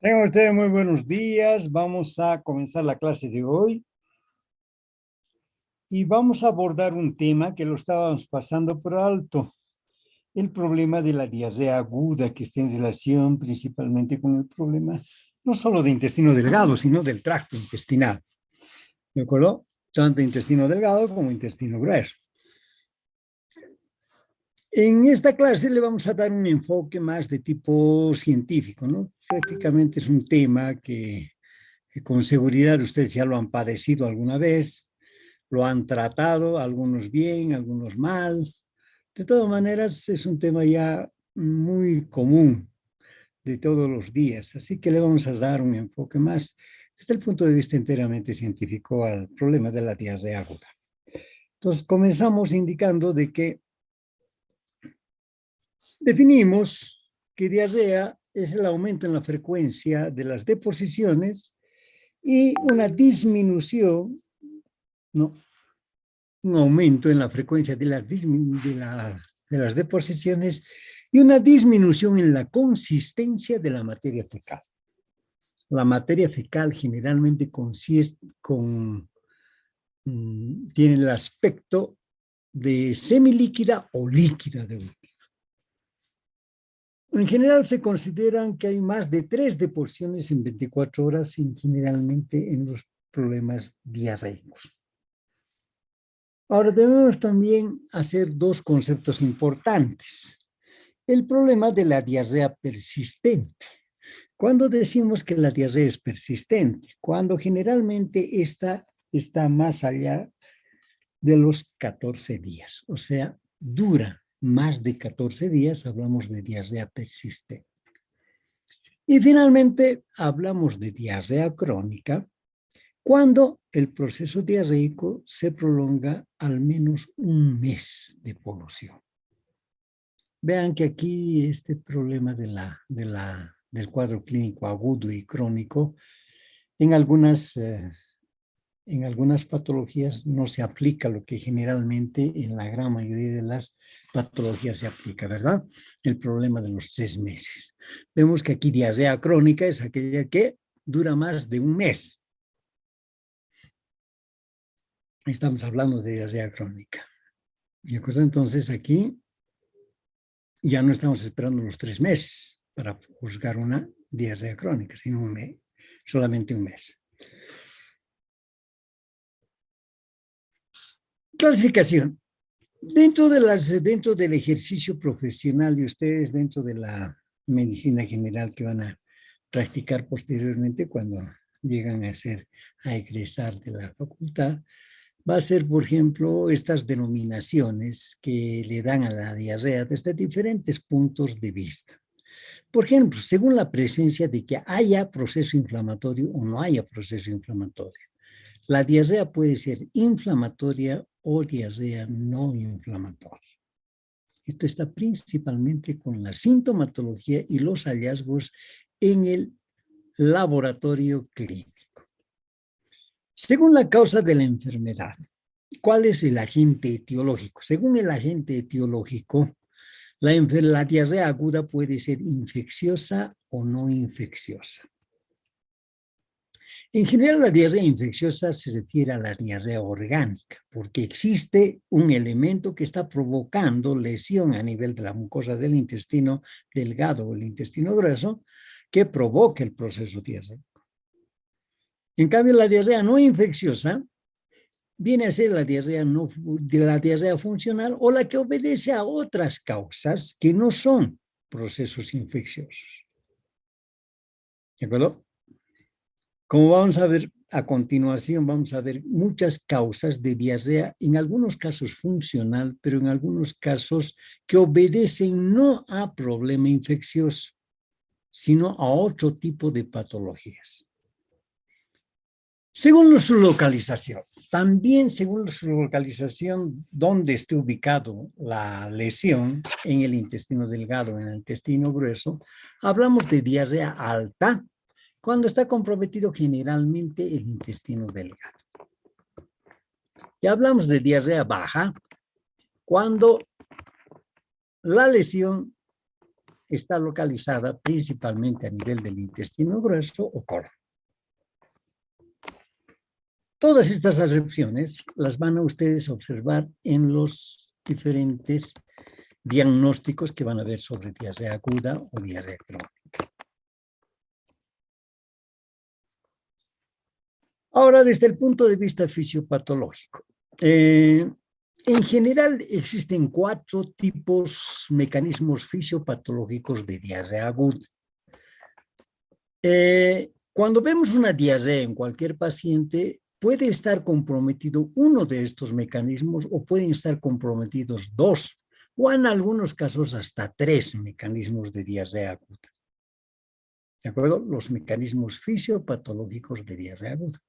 Tengan ustedes muy buenos días. Vamos a comenzar la clase de hoy y vamos a abordar un tema que lo estábamos pasando por alto, el problema de la diarrea aguda que está en relación principalmente con el problema no solo de intestino delgado, sino del tracto intestinal. ¿De acuerdo? Tanto intestino delgado como intestino grueso. En esta clase le vamos a dar un enfoque más de tipo científico, ¿no? Prácticamente es un tema que con seguridad ustedes ya lo han padecido alguna vez, lo han tratado, algunos bien, algunos mal. De todas maneras, es un tema ya muy común de todos los días, así que le vamos a dar un enfoque más desde el punto de vista enteramente científico al problema de la diarrea aguda. Entonces, comenzamos indicando de que definimos que diarrea es el aumento en la frecuencia de las deposiciones y una disminución, ¿no? Un aumento en la frecuencia de las deposiciones y una disminución en la consistencia de la materia fecal. La materia fecal generalmente tiene el aspecto de semilíquida o líquida de última. En general se consideran que hay más de 3 deposiciones en 24 horas generalmente en los problemas diarreicos. Ahora debemos también hacer dos conceptos importantes. El problema de la diarrea persistente. Cuando decimos que la diarrea es persistente, cuando generalmente esta está más allá de los 14 días, o sea, dura más de 14 días, hablamos de diarrea persistente. Y finalmente hablamos de diarrea crónica, cuando el proceso diarreico se prolonga al menos un mes de polución. Vean que aquí este problema del cuadro clínico agudo y crónico, en algunas patologías no se aplica lo que generalmente en la gran mayoría de las patologías se aplica, ¿verdad? El problema de los 3 meses. Vemos que aquí diarrea crónica es aquella que dura más de un mes. Estamos hablando de diarrea crónica. ¿De acuerdo? Entonces aquí ya no estamos esperando los 3 meses para juzgar una diarrea crónica, sino un mes, solamente un mes. Clasificación. Dentro del ejercicio profesional de ustedes, dentro de la medicina general que van a practicar posteriormente cuando llegan a egresar de la facultad, va a ser, por ejemplo, estas denominaciones que le dan a la diarrea desde diferentes puntos de vista. Por ejemplo, según la presencia de que haya proceso inflamatorio o no haya proceso inflamatorio. La diarrea puede ser inflamatoria o diarrea no inflamatoria. Esto está principalmente con la sintomatología y los hallazgos en el laboratorio clínico. Según la causa de la enfermedad, ¿cuál es el agente etiológico? Según el agente etiológico, la diarrea aguda puede ser infecciosa o no infecciosa. En general, la diarrea infecciosa se refiere a la diarrea orgánica, porque existe un elemento que está provocando lesión a nivel de la mucosa del intestino delgado o el intestino grueso, que provoca el proceso diarreico. En cambio, la diarrea no infecciosa viene a ser la diarrea funcional o la que obedece a otras causas que no son procesos infecciosos. ¿De acuerdo? Como vamos a ver a continuación, vamos a ver muchas causas de diarrea, en algunos casos funcional, pero en algunos casos que obedecen no a problema infeccioso, sino a otro tipo de patologías. Según su localización, también según su localización, donde esté ubicado la lesión en el intestino delgado, en el intestino grueso, hablamos de diarrea alta, cuando está comprometido generalmente el intestino delgado. Y hablamos de diarrea baja, cuando la lesión está localizada principalmente a nivel del intestino grueso o colon. Todas estas acepciones las van a ustedes observar en los diferentes diagnósticos que van a ver sobre diarrea aguda o diarrea crónica. Ahora, desde el punto de vista fisiopatológico, en general existen 4 mecanismos fisiopatológicos de diarrea aguda. Cuando vemos una diarrea en cualquier paciente, puede estar comprometido uno de estos mecanismos o pueden estar comprometidos 2 o en algunos casos hasta 3 mecanismos de diarrea aguda. ¿De acuerdo? Los mecanismos fisiopatológicos de diarrea aguda.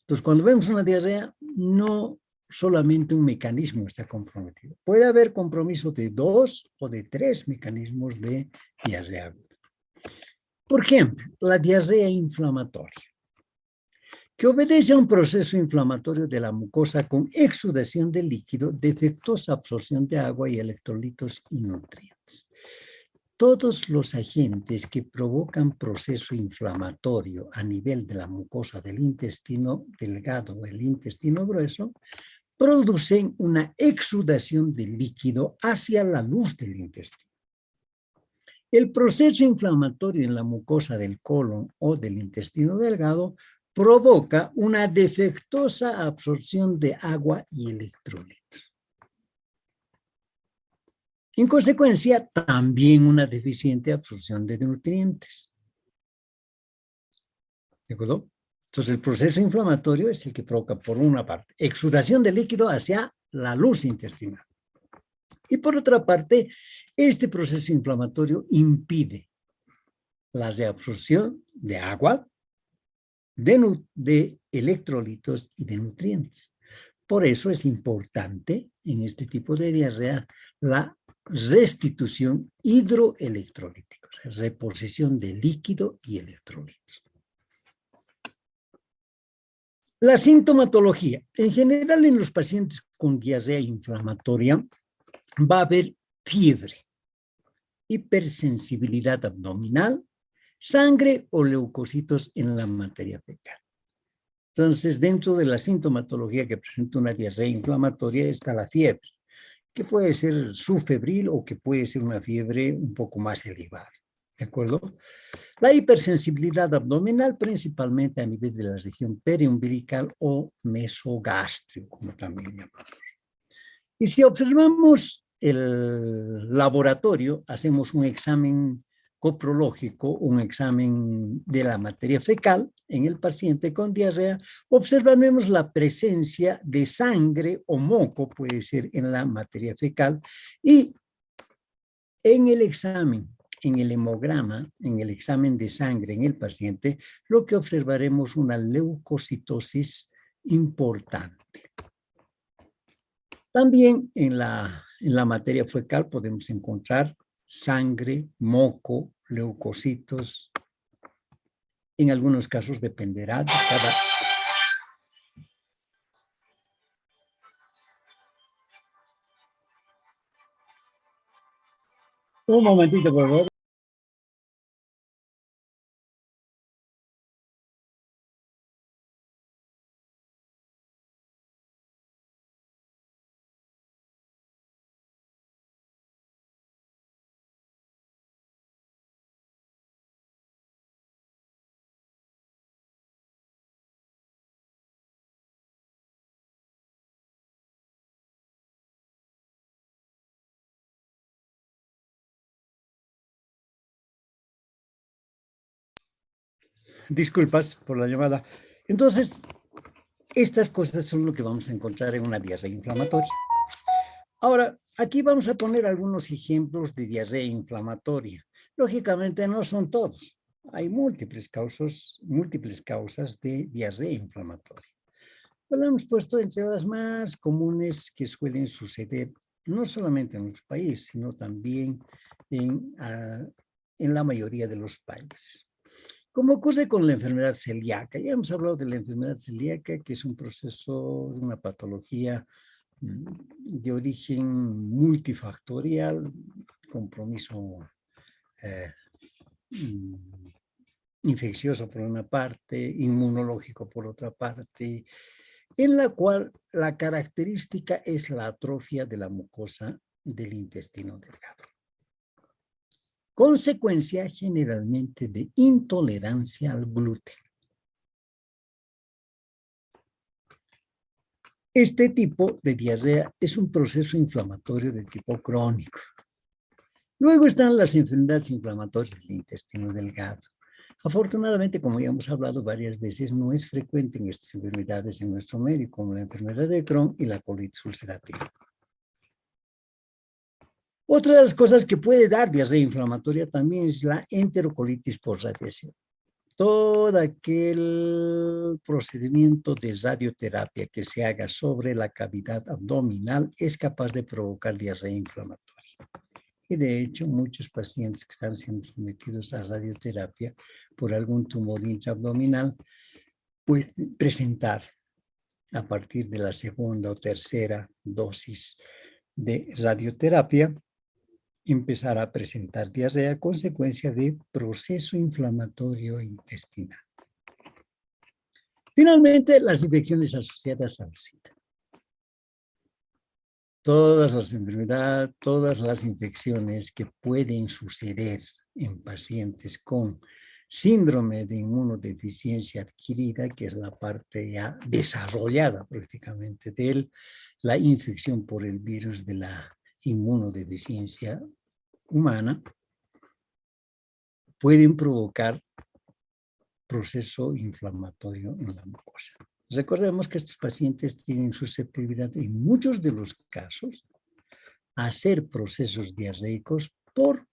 Entonces, cuando vemos una diarrea, no solamente un mecanismo está comprometido. Puede haber compromiso de 2 o de 3 mecanismos de diarrea aguda. Por ejemplo, la diarrea inflamatoria, que obedece a un proceso inflamatorio de la mucosa con exudación de líquido, defectuosa absorción de agua y electrolitos y nutrientes. Todos los agentes que provocan proceso inflamatorio a nivel de la mucosa del intestino delgado o el intestino grueso producen una exudación de líquido hacia la luz del intestino. El proceso inflamatorio en la mucosa del colon o del intestino delgado provoca una defectuosa absorción de agua y electrolitos. En consecuencia, también una deficiente absorción de nutrientes. ¿De acuerdo? Entonces, el proceso inflamatorio es el que provoca, por una parte, exudación de líquido hacia la luz intestinal. Y por otra parte, este proceso inflamatorio impide la reabsorción de agua, de electrolitos y de nutrientes. Por eso es importante en este tipo de diarrea la restitución hidroelectrolítica, o sea, reposición de líquido y electrolitos. La sintomatología. En general, en los pacientes con diarrea inflamatoria va a haber fiebre, hipersensibilidad abdominal, sangre o leucocitos en la materia fecal. Entonces, dentro de la sintomatología que presenta una diarrea inflamatoria está la fiebre, que puede ser subfebril o que puede ser una fiebre un poco más elevada. ¿De acuerdo? La hipersensibilidad abdominal, principalmente a nivel de la región periumbilical o mesogastrio, como también llamamos. Y si observamos el laboratorio, hacemos un examen coprológico, un examen de la materia fecal en el paciente con diarrea, observaremos la presencia de sangre o moco, puede ser en la materia fecal, y en el examen, en el hemograma, en el examen de sangre en el paciente, lo que observaremos una leucocitosis importante. También en la materia fecal podemos encontrar sangre, moco, leucocitos. En algunos casos dependerá de cada... Un momentito, por favor. Disculpas por la llamada. Entonces, estas cosas son lo que vamos a encontrar en una diarrea inflamatoria. Ahora, aquí vamos a poner algunos ejemplos de diarrea inflamatoria. Lógicamente no son todos. Hay múltiples causas de diarrea inflamatoria. Pero hemos puesto entre las más comunes que suelen suceder, no solamente en nuestro país, sino también en la mayoría de los países. Como ocurre con la enfermedad celíaca, ya hemos hablado de la enfermedad celíaca, que es un proceso, una patología de origen multifactorial, compromiso infeccioso por una parte, inmunológico por otra parte, en la cual la característica es la atrofia de la mucosa del intestino delgado. Consecuencia generalmente de intolerancia al gluten. Este tipo de diarrea es un proceso inflamatorio de tipo crónico. Luego están las enfermedades inflamatorias del intestino delgado. Afortunadamente, como ya hemos hablado varias veces, no es frecuente en estas enfermedades en nuestro medio, como la enfermedad de Crohn y la colitis ulcerativa. Otra de las cosas que puede dar diarrea inflamatoria también es la enterocolitis por radiación. Todo aquel procedimiento de radioterapia que se haga sobre la cavidad abdominal es capaz de provocar diarrea inflamatoria. Y de hecho, muchos pacientes que están siendo sometidos a radioterapia por algún tumor intraabdominal pueden presentar a partir de la segunda o tercera dosis de radioterapia, empezar a presentar diarrea a consecuencia de proceso inflamatorio intestinal. Finalmente, las infecciones asociadas al SIDA. Todas las enfermedades, todas las infecciones que pueden suceder en pacientes con síndrome de inmunodeficiencia adquirida, que es la parte ya desarrollada prácticamente de la infección por el virus de la inmunodeficiencia humana, pueden provocar proceso inflamatorio en la mucosa. Recordemos que estos pacientes tienen susceptibilidad en muchos de los casos a hacer procesos diarreicos por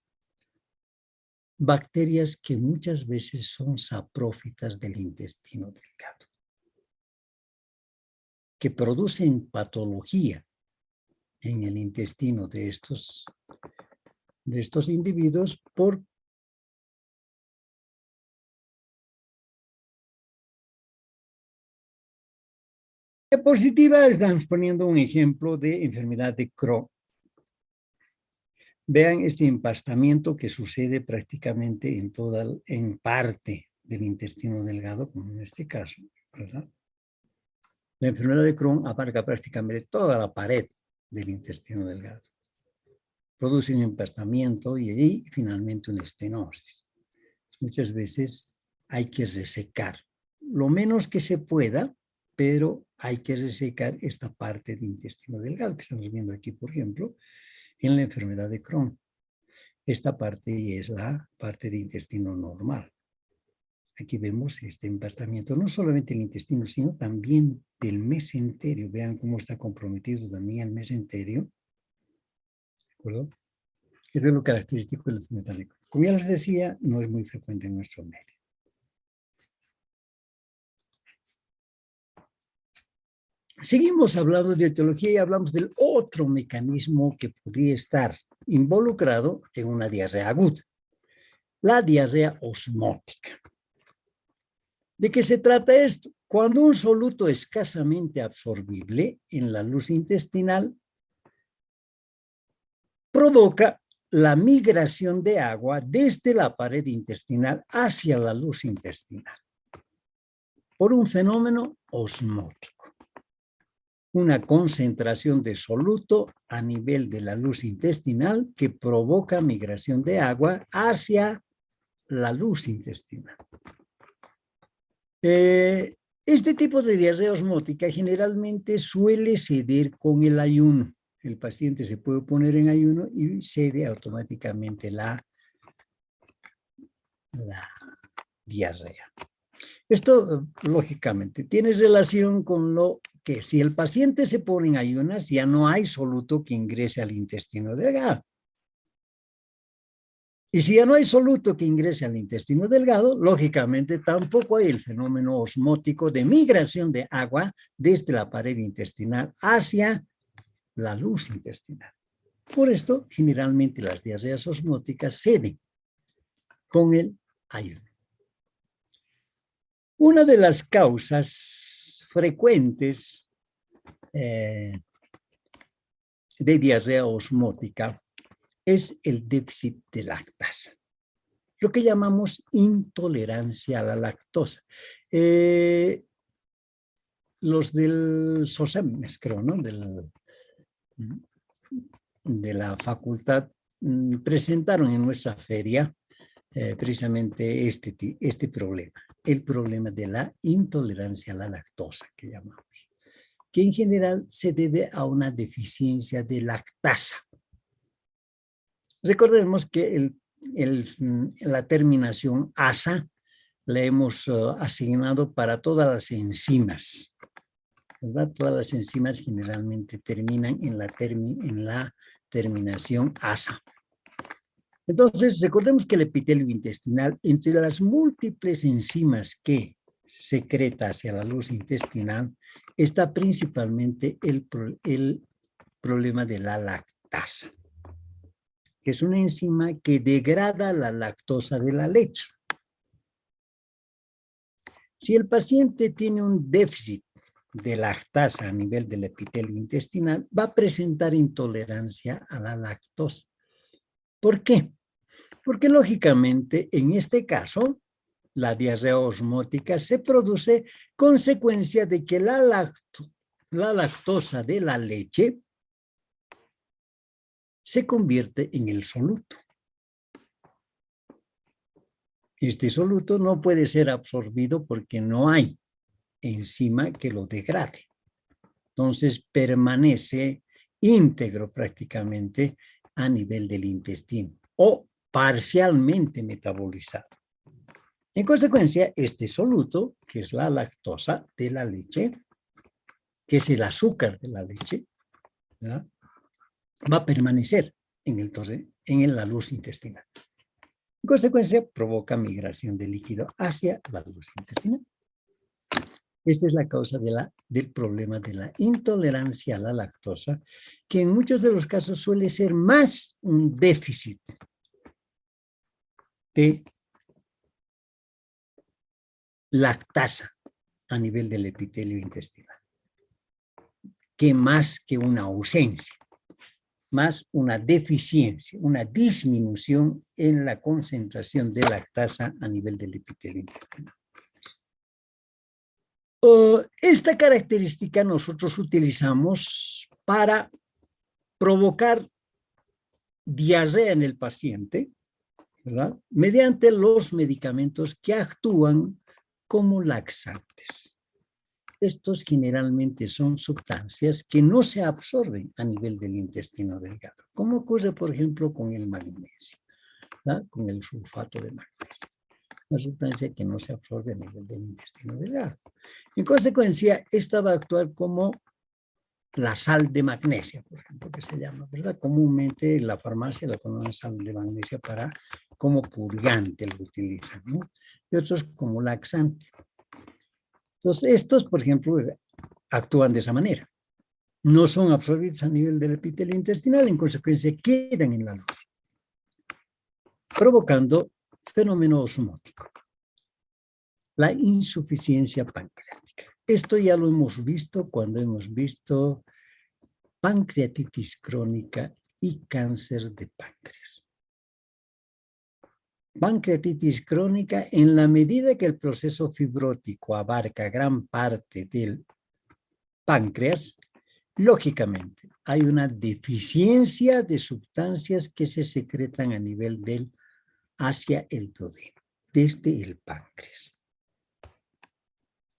bacterias que muchas veces son saprófitas del intestino delgado, que producen patología en el intestino de estos individuos por positiva. Estamos poniendo un ejemplo de enfermedad de Crohn. Vean este empastamiento que sucede prácticamente en parte del intestino delgado, como en este caso, ¿verdad? La enfermedad de Crohn abarca prácticamente toda la pared del intestino delgado. Produce un empastamiento y ahí finalmente una estenosis. Muchas veces hay que resecar, lo menos que se pueda, pero hay que resecar esta parte de intestino delgado que estamos viendo aquí, por ejemplo, en la enfermedad de Crohn. Esta parte es la parte de intestino normal. Aquí vemos este empastamiento, no solamente el intestino, sino también del mesenterio. Vean cómo está comprometido también el mesenterio. ¿De acuerdo? Eso es lo característico de la enfermedad de Crohn. Como ya les decía, no es muy frecuente en nuestro medio. Seguimos hablando de etiología y hablamos del otro mecanismo que podría estar involucrado en una diarrea aguda, la diarrea osmótica. ¿De qué se trata esto? Cuando un soluto escasamente absorbible en la luz intestinal provoca la migración de agua desde la pared intestinal hacia la luz intestinal por un fenómeno osmótico. Una concentración de soluto a nivel de la luz intestinal que provoca migración de agua hacia la luz intestinal. Este tipo de diarrea osmótica generalmente suele ceder con el ayuno. El paciente se puede poner en ayuno y cede automáticamente la diarrea. Esto, lógicamente, tiene relación con lo que si el paciente se pone en ayunas, ya no hay soluto que ingrese al intestino delgado. Y si ya no hay soluto que ingrese al intestino delgado, lógicamente tampoco hay el fenómeno osmótico de migración de agua desde la pared intestinal hacia la luz intestinal. Por esto, generalmente las diarreas osmóticas ceden con el ayuno. Una de las causas frecuentes de diarrea osmótica es el déficit de lactasa. lo que llamamos intolerancia a la lactosa. Los del SOSEMES, creo, ¿no? De la facultad presentaron en nuestra feria precisamente este problema, el problema de la intolerancia a la lactosa, que llamamos, que en general se debe a una deficiencia de lactasa. Recordemos que la terminación asa la hemos asignado para todas las enzimas, ¿verdad? Todas las enzimas generalmente terminan en la terminación asa. Entonces, recordemos que el epitelio intestinal, entre las múltiples enzimas que secreta hacia la luz intestinal, está principalmente el problema de la lactasa, que es una enzima que degrada la lactosa de la leche. Si el paciente tiene un déficit de lactasa a nivel del epitelio intestinal, va a presentar intolerancia a la lactosa. ¿Por qué? Porque lógicamente en este caso la diarrea osmótica se produce consecuencia de que la lactosa de la leche se convierte en el soluto. Este soluto no puede ser absorbido porque no hay enzima que lo degrade. Entonces permanece íntegro prácticamente a nivel del intestino o parcialmente metabolizado. En consecuencia, este soluto, que es la lactosa de la leche, que es el azúcar de la leche, ¿verdad?, va a permanecer en la luz intestinal. En consecuencia, provoca migración de líquido hacia la luz intestinal. Esta es la causa del problema de la intolerancia a la lactosa, que en muchos de los casos suele ser más un déficit de lactasa a nivel del epitelio intestinal, que más que una ausencia, más una deficiencia, una disminución en la concentración de lactasa a nivel del epitelio intestinal. Esta característica nosotros utilizamos para provocar diarrea en el paciente, ¿verdad?, mediante los medicamentos que actúan como laxantes. Estos generalmente son sustancias que no se absorben a nivel del intestino delgado, como ocurre, por ejemplo, con el magnesio, ¿verdad?, con el sulfato de magnesio. Una sustancia que no se absorbe a nivel del intestino delgado. En consecuencia, esta va a actuar como la sal de magnesia, por ejemplo, que se llama, ¿verdad? Comúnmente en la farmacia la conocen sal de magnesia como purgante lo utilizan, ¿no? Y otros como laxante. Entonces, estos, por ejemplo, actúan de esa manera. No son absorbidos a nivel del epitelio intestinal, en consecuencia quedan en la luz, provocando fenómeno osmótico, la insuficiencia pancreática. Esto ya lo hemos visto cuando hemos visto pancreatitis crónica y cáncer de páncreas. Pancreatitis crónica, en la medida que el proceso fibrótico abarca gran parte del páncreas, lógicamente hay una deficiencia de sustancias que se secretan a nivel hacia el duodeno, desde el páncreas.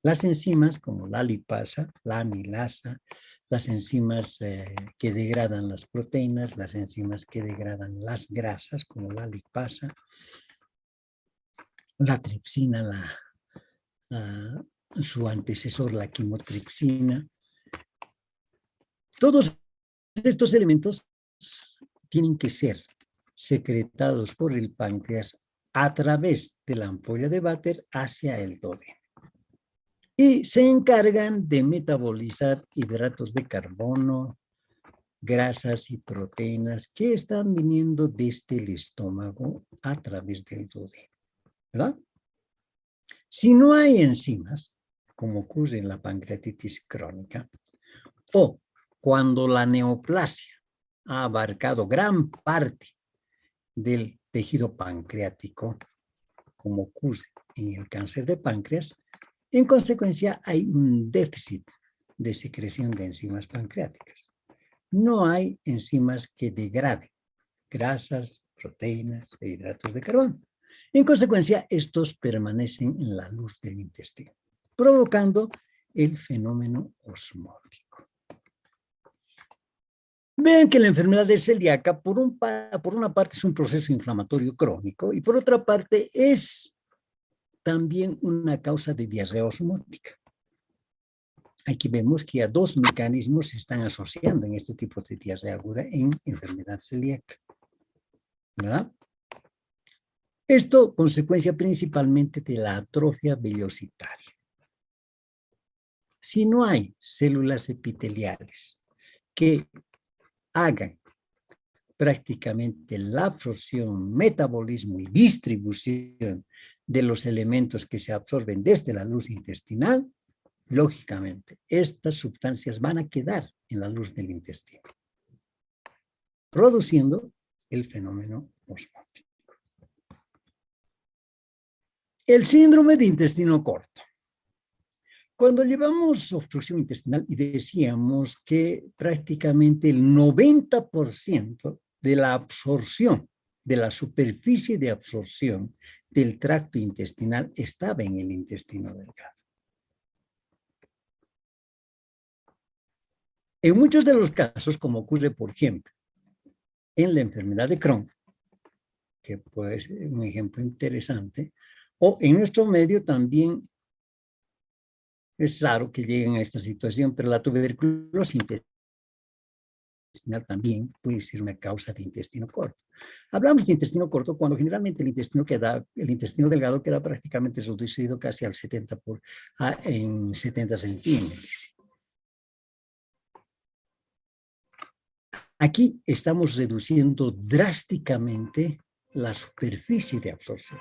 Las enzimas como la lipasa, la amilasa, las enzimas que degradan las proteínas, las enzimas que degradan las grasas como la lipasa, la tripsina, su antecesor, la quimotripsina. Todos estos elementos tienen que ser secretados por el páncreas a través de la ampolla de Vater hacia el duodeno. Y se encargan de metabolizar hidratos de carbono, grasas y proteínas que están viniendo desde el estómago a través del duodeno, ¿verdad? Si no hay enzimas, como ocurre en la pancreatitis crónica, o cuando la neoplasia ha abarcado gran parte del tejido pancreático, como ocurre en el cáncer de páncreas, en consecuencia hay un déficit de secreción de enzimas pancreáticas. No hay enzimas que degraden grasas, proteínas e hidratos de carbono. En consecuencia, estos permanecen en la luz del intestino, provocando el fenómeno osmótico. Vean que la enfermedad de celíaca, por una parte, es un proceso inflamatorio crónico y por otra parte es también una causa de diarrea osmótica. Aquí vemos que a dos mecanismos se están asociando en este tipo de diarrea aguda en enfermedad celíaca, ¿verdad? Esto consecuencia principalmente de la atrofia velocitaria. Si no hay células epiteliales que hagan prácticamente la absorción, metabolismo y distribución de los elementos que se absorben desde la luz intestinal, lógicamente, estas sustancias van a quedar en la luz del intestino, produciendo el fenómeno osmótico. El síndrome de intestino corto. Cuando llevamos obstrucción intestinal y decíamos que prácticamente el 90% de la absorción, de la superficie de absorción del tracto intestinal estaba en el intestino delgado. En muchos de los casos, como ocurre, por ejemplo, en la enfermedad de Crohn, que puede ser un ejemplo interesante, o en nuestro medio también es raro que lleguen a esta situación, pero la tuberculosis intestinal también puede ser una causa de intestino corto. Hablamos de intestino corto cuando generalmente el intestino delgado queda prácticamente reducido casi al 70 en 70 centímetros. Aquí estamos reduciendo drásticamente la superficie de absorción.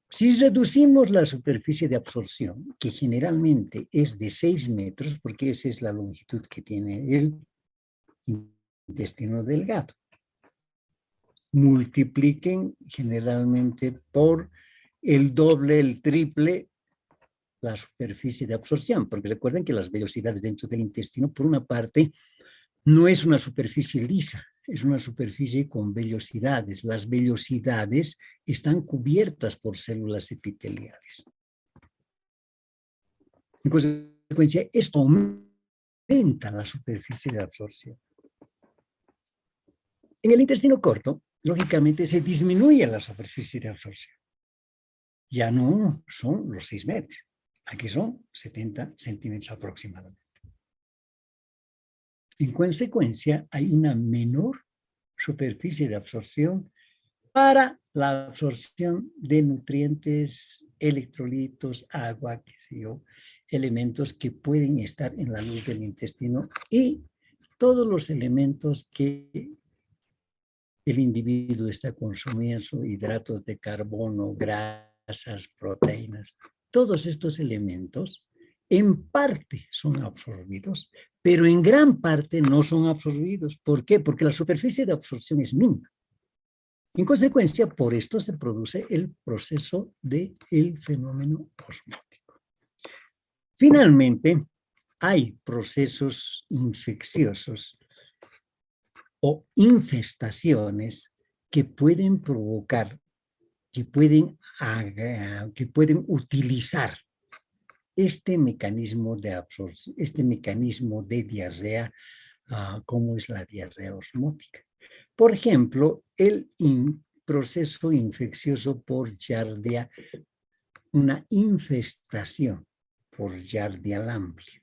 Si reducimos la superficie de absorción, que generalmente es de 6 metros, porque esa es la longitud que tiene el intestino delgado, multipliquen generalmente por el doble, el triple, la superficie de absorción, porque recuerden que las velocidades dentro del intestino, por una parte, no es una superficie lisa, es una superficie con vellosidades. Las vellosidades están cubiertas por células epiteliales. En consecuencia, esto aumenta la superficie de absorción. En el intestino corto, lógicamente, se disminuye la superficie de absorción. Ya no son los 6 metros, aquí son 70 centímetros aproximadamente. En consecuencia, hay una menor superficie de absorción para la absorción de nutrientes, electrolitos, agua, qué sé yo, elementos que pueden estar en la luz del intestino y todos los elementos que el individuo está consumiendo, hidratos de carbono, grasas, proteínas, todos estos elementos en parte son absorbidos, pero en gran parte no son absorbidos. ¿Por qué? Porque la superficie de absorción es mínima. En consecuencia, por esto se produce el proceso del fenómeno osmótico. Finalmente, hay procesos infecciosos o infestaciones que pueden provocar, que pueden utilizar este mecanismo de absorción, este mecanismo de diarrea, como es la diarrea osmótica. Por ejemplo, el proceso infeccioso por Giardia, una infestación por Giardia lamblia,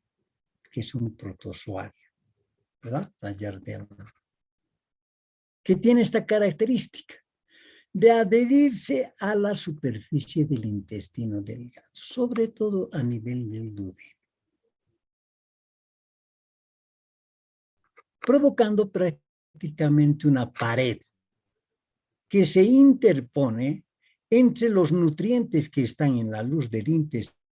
que es un protozoario, ¿verdad? La Giardia lamblia, que tiene esta característica de adherirse a la superficie del intestino delgado, sobre todo a nivel del duodeno, provocando prácticamente una pared que se interpone entre los nutrientes que están en la luz del intestino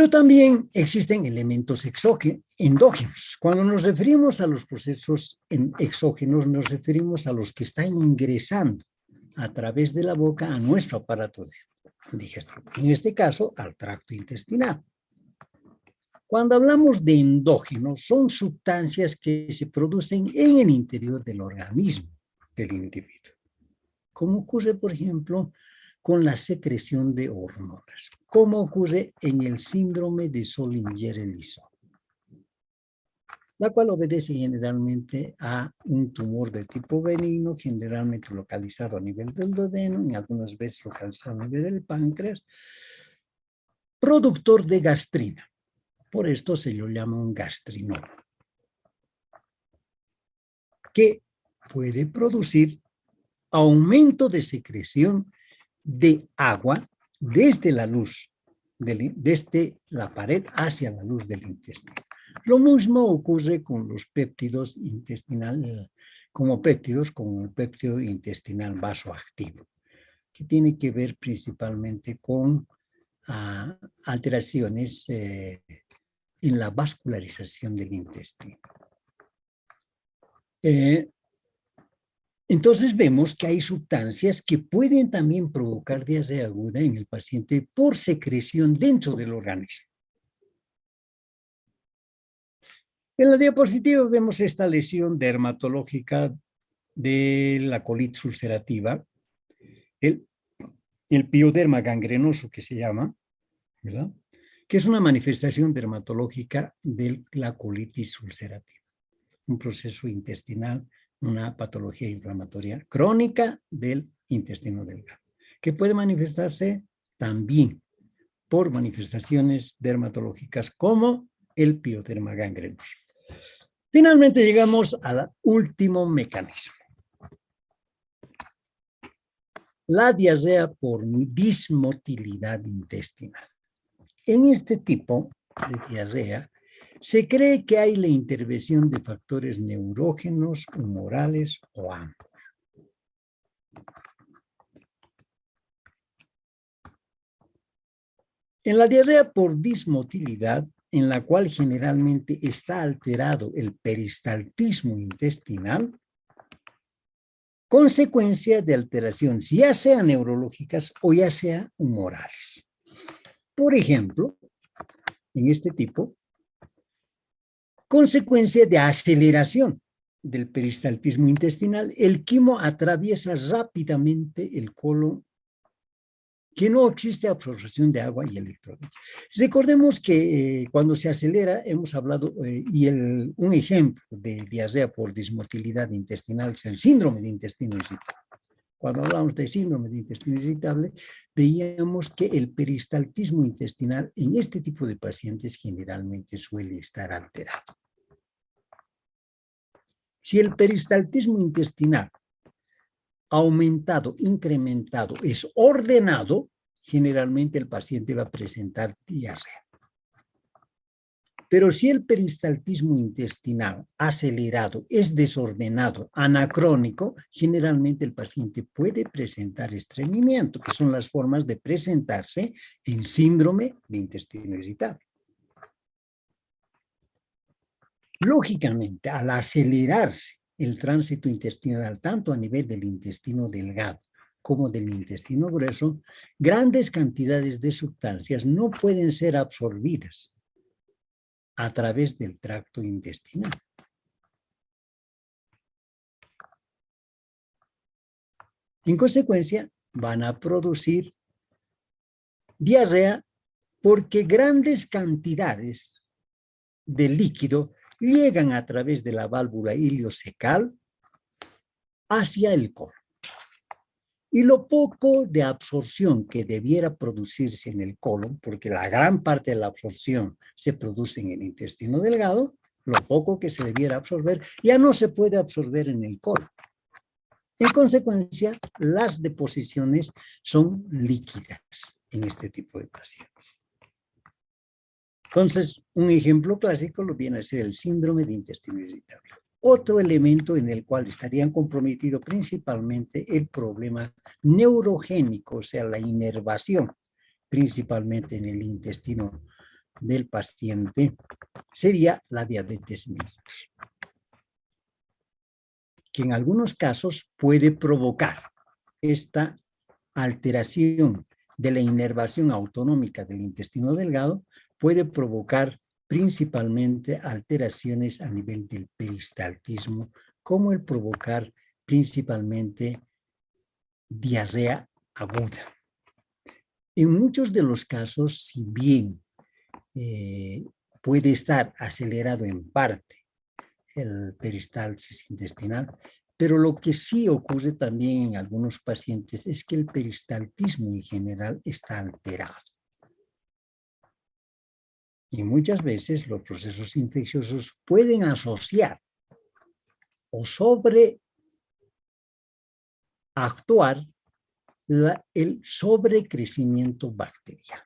Pero también existen elementos endógenos. Cuando nos referimos a los procesos exógenos, nos referimos a los que están ingresando a través de la boca a nuestro aparato digestivo. En este caso, al tracto intestinal. Cuando hablamos de endógenos, son sustancias que se producen en el interior del organismo del individuo. Como ocurre, por ejemplo, con la secreción de hormonas, como ocurre en el síndrome de Zollinger-Ellison, la cual obedece generalmente a un tumor de tipo benigno, generalmente localizado a nivel del duodeno, y algunas veces localizado a nivel del páncreas, productor de gastrina. Por esto se lo llama un gastrinoma, que puede producir aumento de secreción de agua desde la luz, desde la pared hacia la luz del intestino. Lo mismo ocurre con los péptidos intestinales, como péptidos, con el péptido intestinal vasoactivo, que tiene que ver principalmente con alteraciones en la vascularización del intestino. Entonces vemos que hay sustancias que pueden también provocar diarrea aguda en el paciente por secreción dentro del organismo. En la diapositiva vemos esta lesión dermatológica de la colitis ulcerativa, el pioderma gangrenoso que se llama, ¿verdad?, que es una manifestación dermatológica de la colitis ulcerativa, un proceso intestinal, una patología inflamatoria crónica del intestino delgado, que puede manifestarse también por manifestaciones dermatológicas como el pioderma gangrenoso. Finalmente llegamos al último mecanismo. La diarrea por dismotilidad intestinal. En este tipo de diarrea se cree que hay la intervención de factores neurógenos, humorales o ambos. En la diarrea por dismotilidad, en la cual generalmente está alterado el peristaltismo intestinal, consecuencia de alteraciones ya sean neurológicas o ya sean humorales. Por ejemplo, en este tipo, consecuencia de aceleración del peristaltismo intestinal, el quimo atraviesa rápidamente el colon, que no existe absorción de agua y electrolitos. Recordemos que cuando se acelera, hemos hablado, un ejemplo de diarrea por dismotilidad intestinal es el síndrome de intestino irritable. Cuando hablamos de síndrome de intestino irritable, veíamos que el peristaltismo intestinal en este tipo de pacientes generalmente suele estar alterado. Si el peristaltismo intestinal aumentado, incrementado, es ordenado, generalmente el paciente va a presentar diarrea. Pero si el peristaltismo intestinal acelerado es desordenado, anacrónico, generalmente el paciente puede presentar estreñimiento, que son las formas de presentarse en síndrome de intestino irritable. Lógicamente, al acelerarse el tránsito intestinal, tanto a nivel del intestino delgado como del intestino grueso, grandes cantidades de sustancias no pueden ser absorbidas a través del tracto intestinal. En consecuencia, van a producir diarrea porque grandes cantidades de líquido llegan a través de la válvula iliocecal hacia el colon. Y lo poco de absorción que debiera producirse en el colon, porque la gran parte de la absorción se produce en el intestino delgado, lo poco que se debiera absorber ya no se puede absorber en el colon. En consecuencia, las deposiciones son líquidas en este tipo de pacientes. Entonces, un ejemplo clásico lo viene a ser el síndrome de intestino irritable. Otro elemento en el cual estarían comprometido principalmente el problema neurogénico, o sea, la inervación, principalmente en el intestino del paciente sería la diabetes mellitus, que en algunos casos puede provocar esta alteración de la inervación autonómica del intestino delgado, puede provocar principalmente alteraciones a nivel del peristaltismo, como el provocar principalmente diarrea aguda. En muchos de los casos, si bien puede estar acelerado en parte el peristalsis intestinal, pero lo que sí ocurre también en algunos pacientes es que el peristaltismo en general está alterado. Y muchas veces los procesos infecciosos pueden asociar o sobreactuar el sobrecrecimiento bacteriano.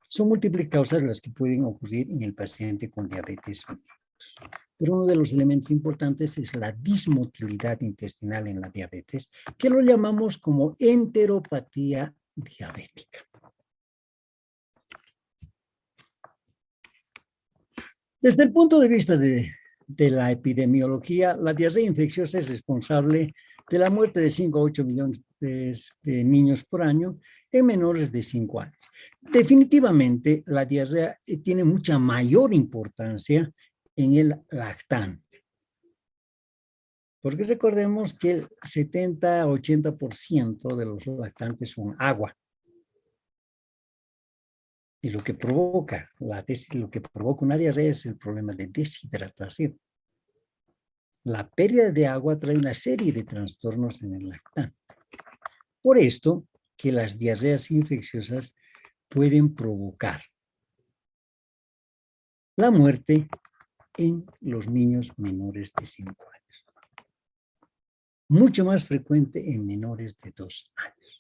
Son múltiples causas las que pueden ocurrir en el paciente con diabetes mellitus. Pero uno de los elementos importantes es la dismotilidad intestinal en la diabetes, que lo llamamos como enteropatía diabética. Desde el punto de vista de la epidemiología, la diarrea infecciosa es responsable de la muerte de 5 a 8 millones de niños por año en menores de 5 años. Definitivamente, la diarrea tiene mucha mayor importancia en el lactante. Porque recordemos que el 70-80% de los lactantes son agua. Y lo que provoca una diarrea es el problema de deshidratación. La pérdida de agua trae una serie de trastornos en el lactante. Por esto que las diarreas infecciosas pueden provocar la muerte en los niños menores de 5 años. Mucho más frecuente en menores de 2 años.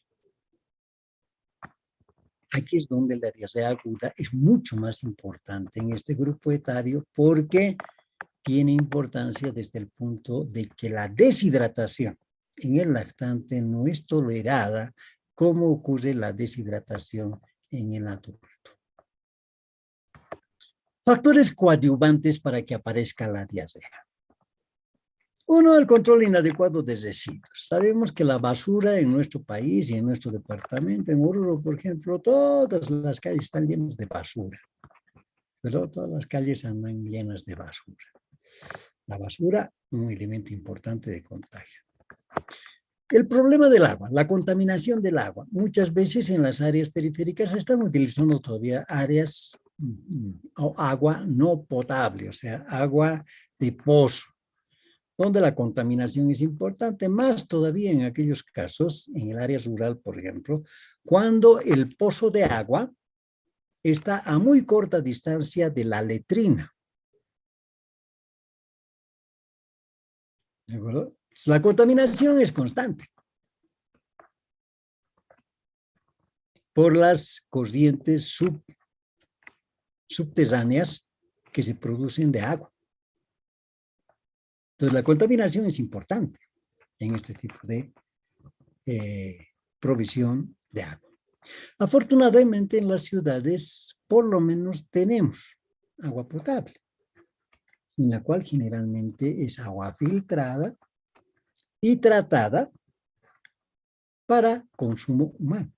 Aquí es donde la diarrea aguda es mucho más importante en este grupo etario porque tiene importancia desde el punto de que la deshidratación en el lactante no es tolerada como ocurre la deshidratación en el adulto. Factores coadyuvantes para que aparezca la diarrea. Uno, el control inadecuado de residuos. Sabemos que la basura en nuestro país y en nuestro departamento, en Oruro, por ejemplo, todas las calles están llenas de basura. Pero todas las calles andan llenas de basura. La basura, un elemento importante de contagio. El problema del agua, la contaminación del agua. Muchas veces en las áreas periféricas se están utilizando todavía áreas o agua no potable, o sea, agua de pozo, donde la contaminación es importante, más todavía en aquellos casos, en el área rural, por ejemplo, cuando el pozo de agua está a muy corta distancia de la letrina. ¿De acuerdo? La contaminación es constante por las corrientes subterráneas que se producen de agua. Entonces, la contaminación es importante en este tipo de provisión de agua. Afortunadamente, en las ciudades, por lo menos, tenemos agua potable, en la cual generalmente es agua filtrada y tratada para consumo humano.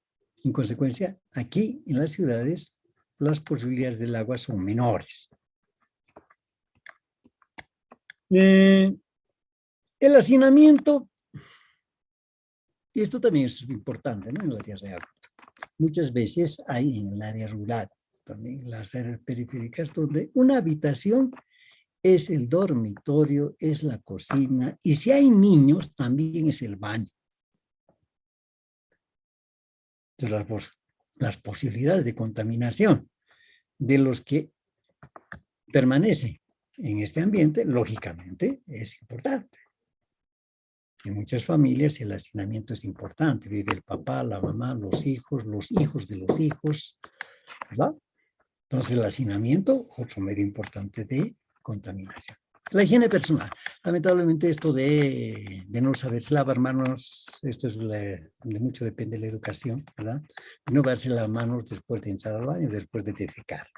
En consecuencia, aquí en las ciudades, las posibilidades del agua son menores. El hacinamiento, y esto también es importante, ¿no? En la diarrea aguda. Muchas veces hay en el área rural, también en las áreas periféricas, donde una habitación es el dormitorio, es la cocina, y si hay niños, también es el baño. Entonces, las posibilidades de contaminación de los que permanecen en este ambiente, lógicamente, es importante. En muchas familias el hacinamiento es importante. Vive el papá, la mamá, los hijos de los hijos, ¿verdad? Entonces el hacinamiento, otro medio importante de contaminación. La higiene personal. Lamentablemente esto de no saberse lavar manos, esto es de mucho depende de la educación, ¿verdad? De no lavarse las manos después de entrar al baño, después de defecar,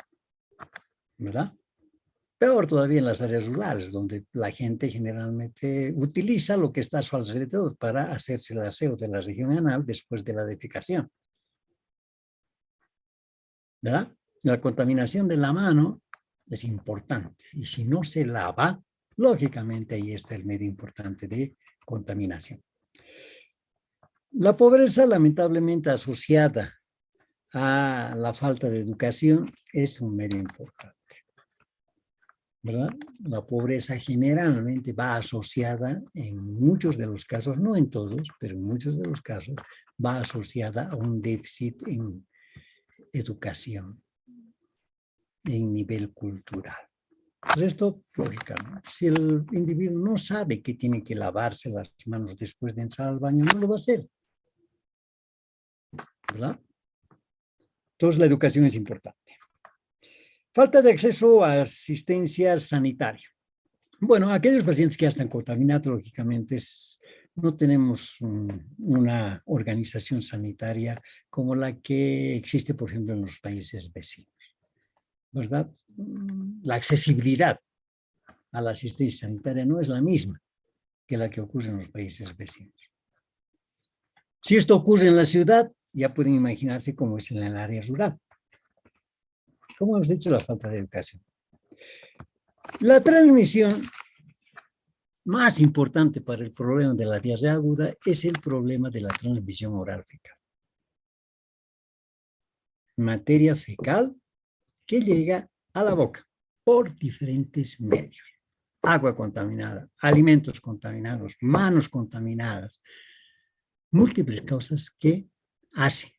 ¿verdad? Peor todavía en las áreas rurales, donde la gente generalmente utiliza lo que está a su alrededor para hacerse el aseo de la región anal después de la defecación, ¿verdad? La contaminación de la mano es importante y si no se lava, lógicamente ahí está el medio importante de contaminación. La pobreza lamentablemente asociada a la falta de educación es un medio importante, ¿verdad? La pobreza generalmente va asociada en muchos de los casos, no en todos, pero en muchos de los casos va asociada a un déficit en educación, en nivel cultural. Pues esto, lógicamente, si el individuo no sabe que tiene que lavarse las manos después de entrar al baño, no lo va a hacer, ¿verdad? Entonces, la educación es importante. Falta de acceso a asistencia sanitaria. Bueno, aquellos pacientes que ya están contaminados, lógicamente, no tenemos una organización sanitaria como la que existe, por ejemplo, en los países vecinos, ¿verdad? La accesibilidad a la asistencia sanitaria no es la misma que la que ocurre en los países vecinos. Si esto ocurre en la ciudad, ya pueden imaginarse cómo es en el área rural. Como hemos dicho, la falta de educación. La transmisión más importante para el problema de la diarrea aguda es el problema de la transmisión oral fecal. Materia fecal que llega a la boca por diferentes medios. Agua contaminada, alimentos contaminados, manos contaminadas, múltiples causas que hacen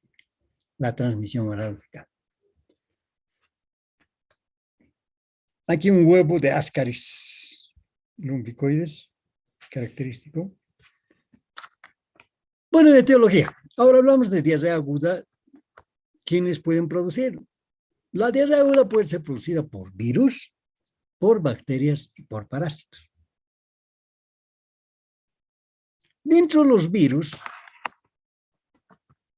la transmisión oral fecal. Aquí un huevo de Ascaris lumbricoides, característico. Bueno, de etiología. Ahora hablamos de diarrea aguda. ¿Quiénes pueden producir? La diarrea aguda puede ser producida por virus, por bacterias y por parásitos. Dentro de los virus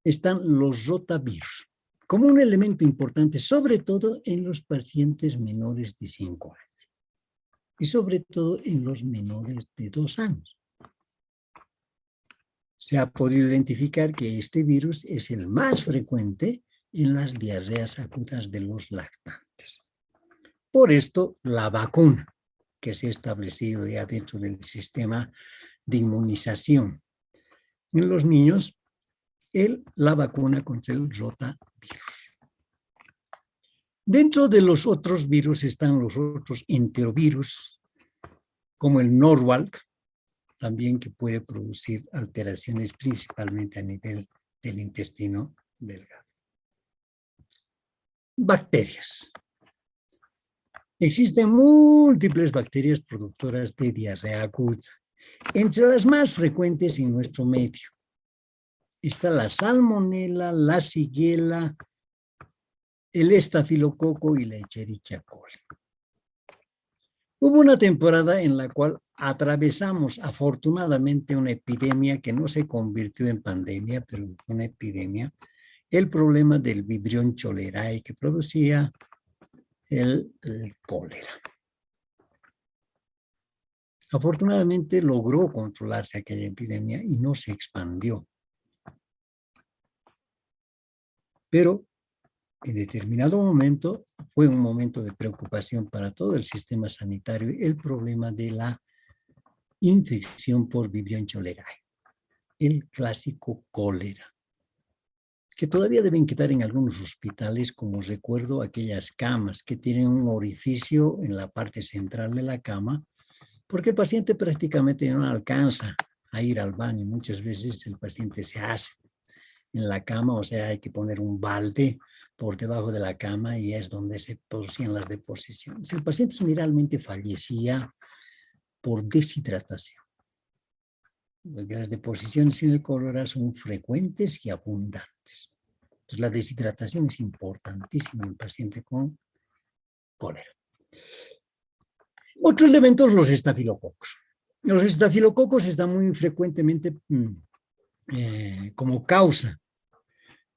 están los rotavirus, como un elemento importante, sobre todo en los pacientes menores de 5 años y sobre todo en los menores de 2 años. Se ha podido identificar que este virus es el más frecuente en las diarreas agudas de los lactantes. Por esto, la vacuna que se ha establecido ya dentro del sistema de inmunización en los niños, la vacuna contra el rotavirus. Dentro de los otros virus están los otros enterovirus, como el Norwalk, también que puede producir alteraciones principalmente a nivel del intestino delgado. Bacterias. Existen múltiples bacterias productoras de diarrea aguda, entre las más frecuentes en nuestro medio. Está la salmonela, la shigella, el estafilococo y la Escherichia coli. Hubo una temporada en la cual atravesamos afortunadamente una epidemia que no se convirtió en pandemia, pero una epidemia, el problema del Vibrio cholerae que producía el cólera. Afortunadamente logró controlarse aquella epidemia y no se expandió. Pero en determinado momento fue un momento de preocupación para todo el sistema sanitario el problema de la infección por Vibrio cholerae, el clásico cólera, que todavía deben quedar en algunos hospitales, como recuerdo aquellas camas que tienen un orificio en la parte central de la cama, porque el paciente prácticamente no alcanza a ir al baño. Muchas veces el paciente se hace en la cama, o sea, hay que poner un balde por debajo de la cama y es donde se producían las deposiciones. El paciente generalmente fallecía por deshidratación. Las deposiciones en el cólera son frecuentes y abundantes. Entonces, la deshidratación es importantísima en el paciente con cólera. Otro elemento, los estafilococos. Los estafilococos están muy frecuentemente como causa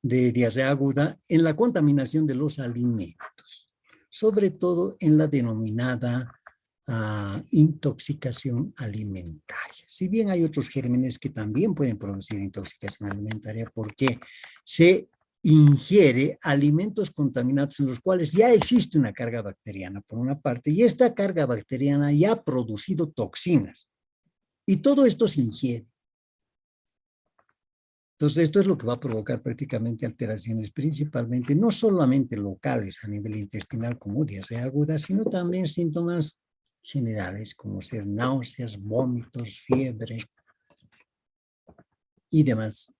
de diarrea aguda en la contaminación de los alimentos, sobre todo en la denominada intoxicación alimentaria. Si bien hay otros gérmenes que también pueden producir intoxicación alimentaria porque se ingiere alimentos contaminados en los cuales ya existe una carga bacteriana por una parte y esta carga bacteriana ya ha producido toxinas y todo esto se ingiere. Entonces, esto es lo que va a provocar prácticamente alteraciones, principalmente, no solamente locales a nivel intestinal como diarrea aguda, sino también síntomas generales como ser náuseas, vómitos, fiebre y demás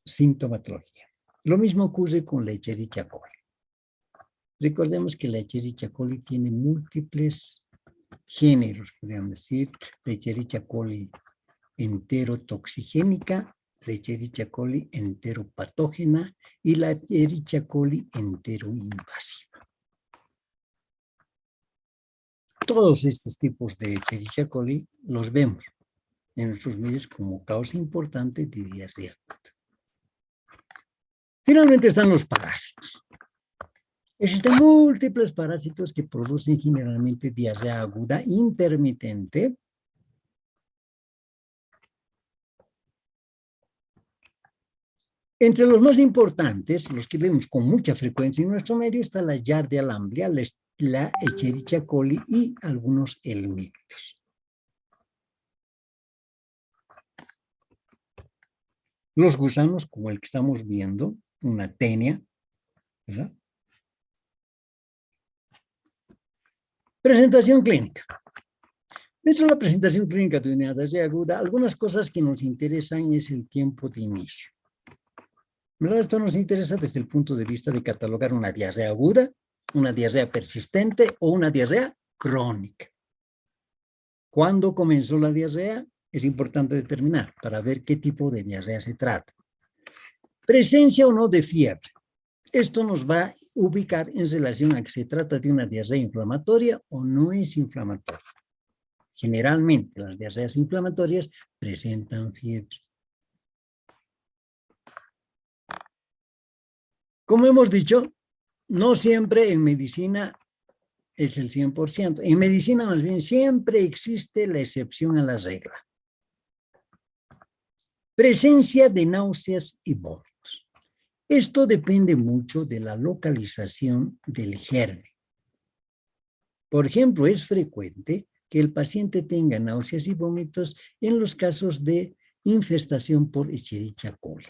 sintomatología. Lo mismo ocurre con la Escherichia coli. Recordemos que la Escherichia coli tiene múltiples géneros, podríamos decir, la Escherichia coli enterotoxigénica, la Escherichia coli enteropatógena y la Escherichia coli enteroinvasiva. Todos estos tipos de Escherichia coli los vemos en nuestros medios como causa importante de diarrea aguda. Finalmente están los parásitos. Existen múltiples parásitos que producen generalmente diarrea aguda intermitente. Entre los más importantes, los que vemos con mucha frecuencia en nuestro medio, está la Giardia lamblia, la Escherichia coli y algunos helmintos. Los gusanos, como el que estamos viendo, una tenia, ¿verdad? Presentación clínica. Dentro de la presentación clínica de una diarrea aguda, algunas cosas que nos interesan es el tiempo de inicio. ¿Verdad? Esto nos interesa desde el punto de vista de catalogar una diarrea aguda, una diarrea persistente o una diarrea crónica. ¿Cuándo comenzó la diarrea? Es importante determinar para ver qué tipo de diarrea se trata. Presencia o no de fiebre. Esto nos va a ubicar en relación a que se trata de una diarrea inflamatoria o no es inflamatoria. Generalmente las diarreas inflamatorias presentan fiebre. Como hemos dicho, no siempre en medicina es el 100%. En medicina más bien siempre existe la excepción a la regla. Presencia de náuseas y vómitos. Esto depende mucho de la localización del germen. Por ejemplo, es frecuente que el paciente tenga náuseas y vómitos en los casos de infestación por Escherichia coli.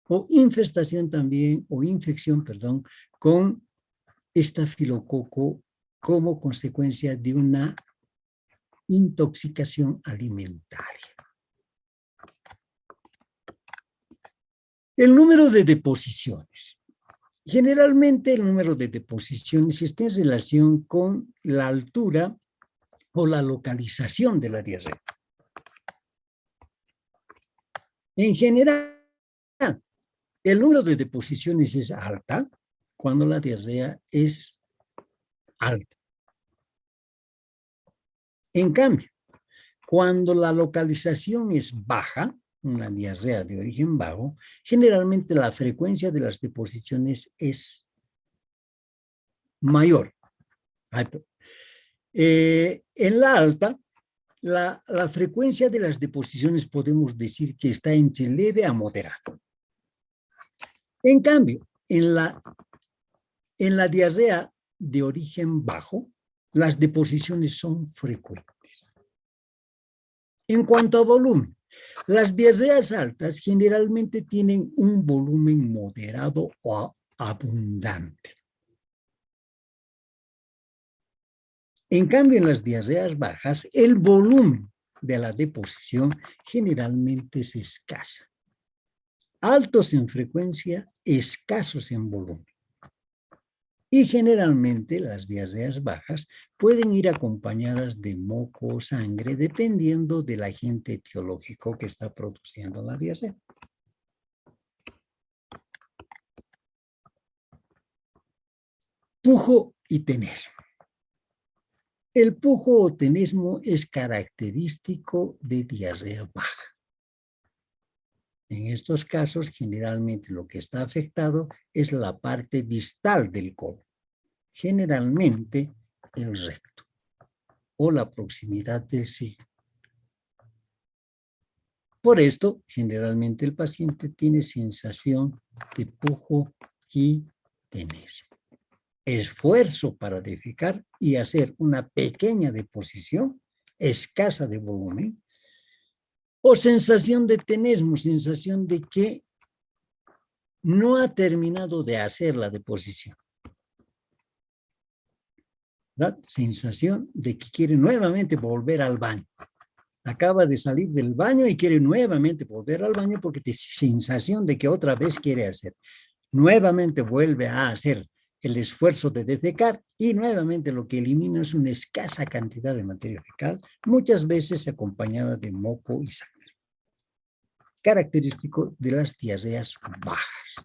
O infestación también, o infección, perdón, con estafilococo como consecuencia de una intoxicación alimentaria. El número de deposiciones. Generalmente el número de deposiciones está en relación con la altura o la localización de la diarrea. En general, el número de deposiciones es alta cuando la diarrea es alta. En cambio, cuando la localización es baja, una diarrea de origen bajo, generalmente la frecuencia de las deposiciones es mayor. En la alta, la frecuencia de las deposiciones podemos decir que está entre leve a moderado. En cambio, en la diarrea de origen bajo, las deposiciones son frecuentes. En cuanto a volumen, las diarreas altas generalmente tienen un volumen moderado o abundante. En cambio, en las diarreas bajas, el volumen de la deposición generalmente es escasa. Altos en frecuencia, escasos en volumen. Y generalmente las diarreas bajas pueden ir acompañadas de moco o sangre dependiendo del agente etiológico que está produciendo la diarrea. Pujo y tener. El pujo o tenesmo es característico de diarrea baja. En estos casos, generalmente lo que está afectado es la parte distal del colon, generalmente el recto o la proximidad del signo. Por esto, generalmente el paciente tiene sensación de pujo y tenesmo. Esfuerzo para defecar y hacer una pequeña deposición, escasa de volumen, o sensación de tenesmo, sensación de que no ha terminado de hacer la deposición. ¿Verdad? Sensación de que quiere nuevamente volver al baño. Acaba de salir del baño y quiere nuevamente volver al baño porque tiene sensación de que otra vez quiere hacer. Nuevamente vuelve a hacer el esfuerzo de defecar y nuevamente lo que elimina es una escasa cantidad de materia fecal, muchas veces acompañada de moco y sangre. Característico de las diarreas bajas.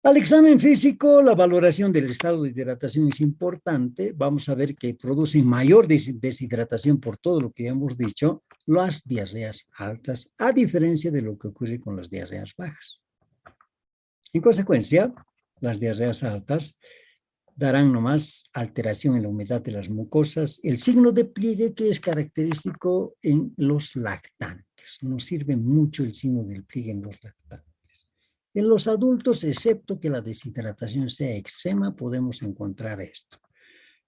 Al examen físico, la valoración del estado de hidratación es importante. Vamos a ver que producen mayor deshidratación por todo lo que hemos dicho, las diarreas altas, a diferencia de lo que ocurre con las diarreas bajas. En consecuencia, las diarreas altas darán nomás alteración en la humedad de las mucosas, el signo de pliegue que es característico en los lactantes. Nos sirve mucho el signo del pliegue en los lactantes. En los adultos, excepto que la deshidratación sea extrema, podemos encontrar esto.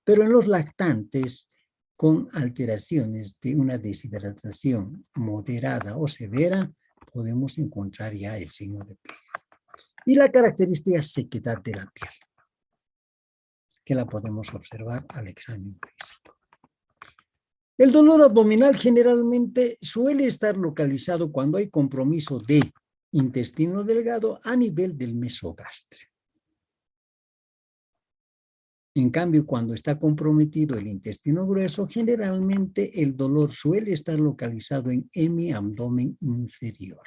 Pero en los lactantes, con alteraciones de una deshidratación moderada o severa, podemos encontrar ya el signo de pliegue. Y la característica sequedad de la piel, que la podemos observar al examen físico. El dolor abdominal generalmente suele estar localizado cuando hay compromiso de intestino delgado a nivel del mesogastrio. En cambio, cuando está comprometido el intestino grueso, generalmente el dolor suele estar localizado en hemiabdomen inferior.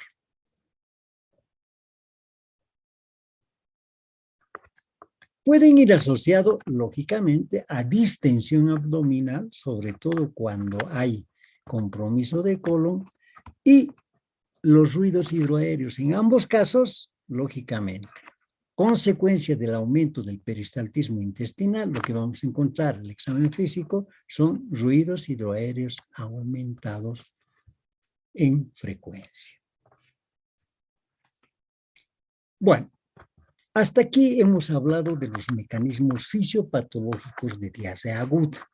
Pueden ir asociados, lógicamente, a distensión abdominal, sobre todo cuando hay compromiso de colon, y los ruidos hidroaéreos. En ambos casos, lógicamente, consecuencia del aumento del peristaltismo intestinal, lo que vamos a encontrar en el examen físico son ruidos hidroaéreos aumentados en frecuencia. Bueno, hasta aquí hemos hablado de los mecanismos fisiopatológicos de diarrea aguda,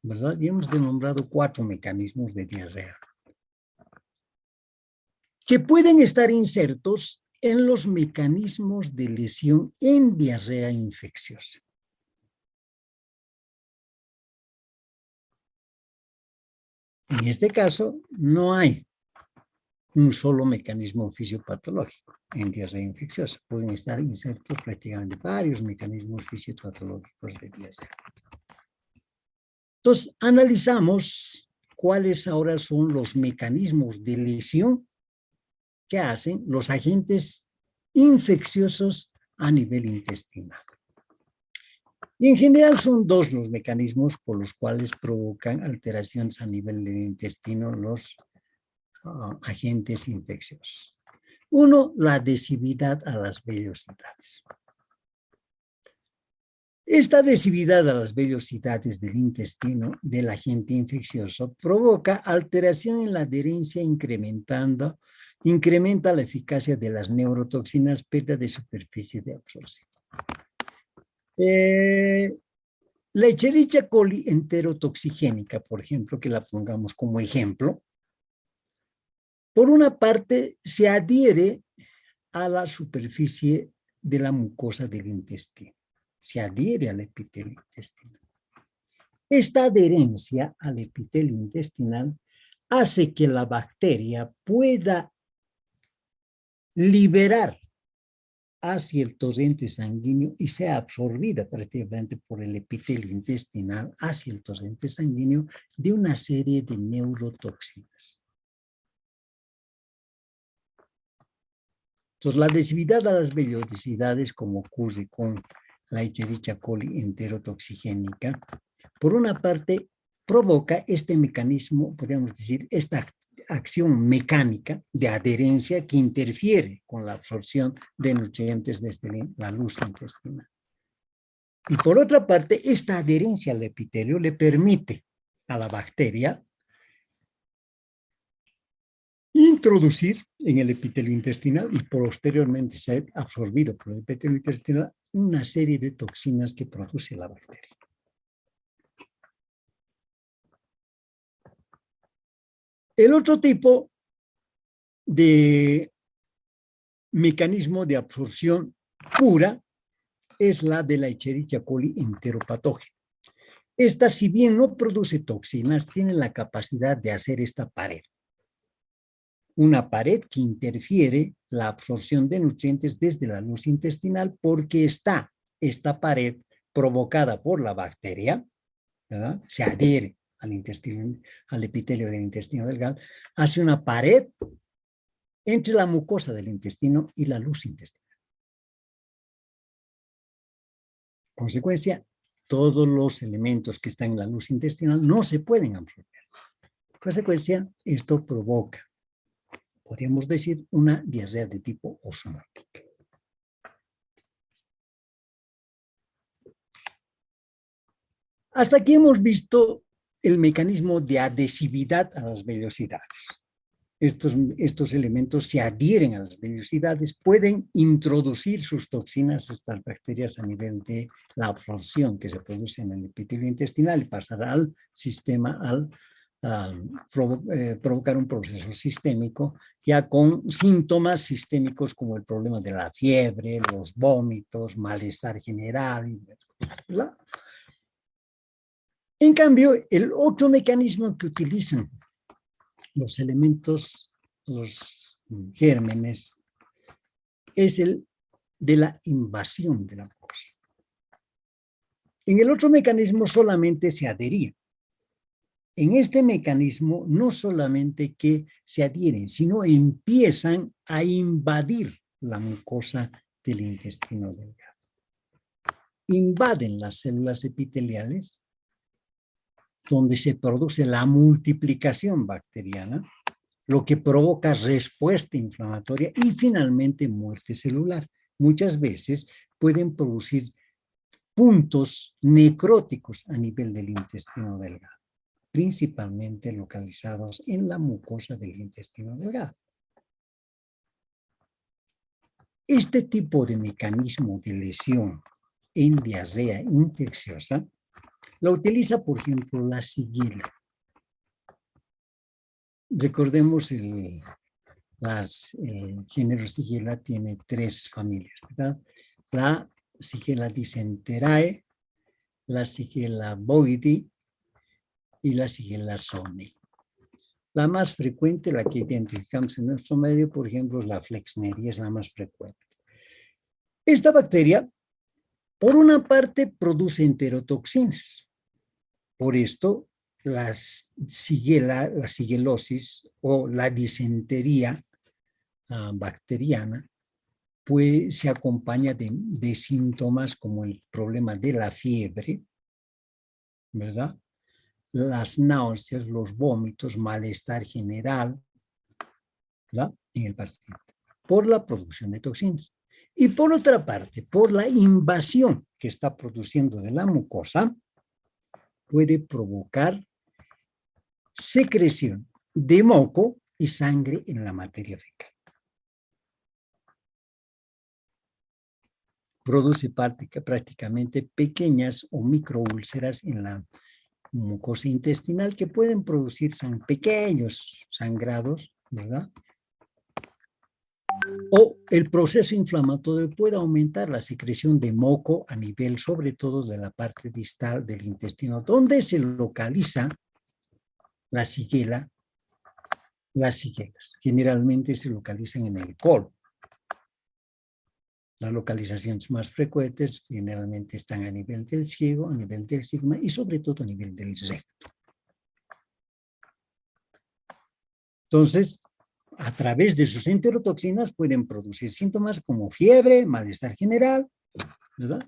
¿verdad? Y hemos denombrado 4 mecanismos de diarrea que pueden estar insertos en los mecanismos de lesión en diarrea infecciosa. En este caso, no hay un solo mecanismo fisiopatológico en diarrea infecciosa. Pueden estar insertos prácticamente varios mecanismos fisiopatológicos de diarrea. Entonces, analizamos cuáles ahora son los mecanismos de lesión que hacen los agentes infecciosos a nivel intestinal. Y en general son 2 los mecanismos por los cuales provocan alteraciones a nivel del intestino los agentes infecciosos. 1, la adhesividad a las vellosidades. Esta adhesividad a las vellosidades del intestino del agente infeccioso provoca alteración en la adherencia incrementa la eficacia de las neurotoxinas, pérdida de superficie de absorción. La Escherichia coli enterotoxigénica, por ejemplo, que la pongamos como ejemplo, por una parte se adhiere a la superficie de la mucosa del intestino, se adhiere al epitelio intestinal. Esta adherencia al epitelio intestinal hace que la bacteria pueda liberar hacia el torrente sanguíneo y sea absorbida prácticamente por el epitelio intestinal hacia el torrente sanguíneo de una serie de neurotoxinas. Entonces, la adhesividad a las vellosidades, como ocurre con la Escherichia coli enterotoxigénica, por una parte, provoca este mecanismo, podríamos decir, esta acción mecánica de adherencia que interfiere con la absorción de nutrientes desde la luz intestinal. Y por otra parte, esta adherencia al epitelio le permite a la bacteria introducir en el epitelio intestinal y posteriormente ser absorbido por el epitelio intestinal una serie de toxinas que produce la bacteria. El otro tipo de mecanismo de absorción pura es la de la Escherichia coli enteropatógena. Esta, si bien no produce toxinas, tiene la capacidad de hacer esta pared. Una pared que interfiere la absorción de nutrientes desde la luz intestinal porque esta pared provocada por la bacteria, ¿verdad? Se adhiere al intestino, al epitelio del intestino delgado, hace una pared entre la mucosa del intestino y la luz intestinal. Consecuencia, todos los elementos que están en la luz intestinal no se pueden absorber. Consecuencia, esto provoca, podríamos decir, una diarrea de tipo ozoonótica. Hasta aquí hemos visto el mecanismo de adhesividad a las vellosidades. Estos elementos se adhieren a las vellosidades, pueden introducir sus toxinas, estas bacterias, a nivel de la absorción que se produce en el epitelio intestinal y pasar al sistema, provocar un proceso sistémico, ya con síntomas sistémicos como el problema de la fiebre, los vómitos, malestar general, ¿verdad? En cambio, el otro mecanismo que utilizan los elementos, los gérmenes, es el de la invasión de la mucosa. En el otro mecanismo solamente se adhería. En este mecanismo no solamente que se adhieren, sino empiezan a invadir la mucosa del intestino delgado. Invaden las células epiteliales, donde se produce la multiplicación bacteriana, lo que provoca respuesta inflamatoria y finalmente muerte celular. Muchas veces pueden producir puntos necróticos a nivel del intestino delgado, principalmente localizados en la mucosa del intestino delgado. Este tipo de mecanismo de lesión en diarrea infecciosa la utiliza, por ejemplo, la Shigella. Recordemos, el género Shigella tiene 3 familias, ¿verdad? La Shigella disenterae, la Shigella bovidii y la Shigella sonnei. La más frecuente, la que identificamos en nuestro medio, por ejemplo, es la Flexneria, es la más frecuente. Esta bacteria, por una parte, produce enterotoxinas. Por esto, la shigellosis o la disentería bacteriana, pues se acompaña de síntomas como el problema de la fiebre, ¿verdad? Las náuseas, los vómitos, malestar general, ¿verdad? En el paciente, por la producción de toxinas. Y por otra parte, por la invasión que está produciendo de la mucosa, puede provocar secreción de moco y sangre en la materia fecal. Produce prácticamente pequeñas o microúlceras en la mucosa intestinal que pueden producir pequeños sangrados, ¿verdad? O el proceso inflamatorio puede aumentar la secreción de moco a nivel, sobre todo, de la parte distal del intestino, donde se localiza la Shigella. Las Shigellas generalmente se localizan en el colon. Las localizaciones más frecuentes generalmente están a nivel del ciego, a nivel del sigma y sobre todo a nivel del recto. Entonces, a través de sus enterotoxinas pueden producir síntomas como fiebre, malestar general, ¿verdad?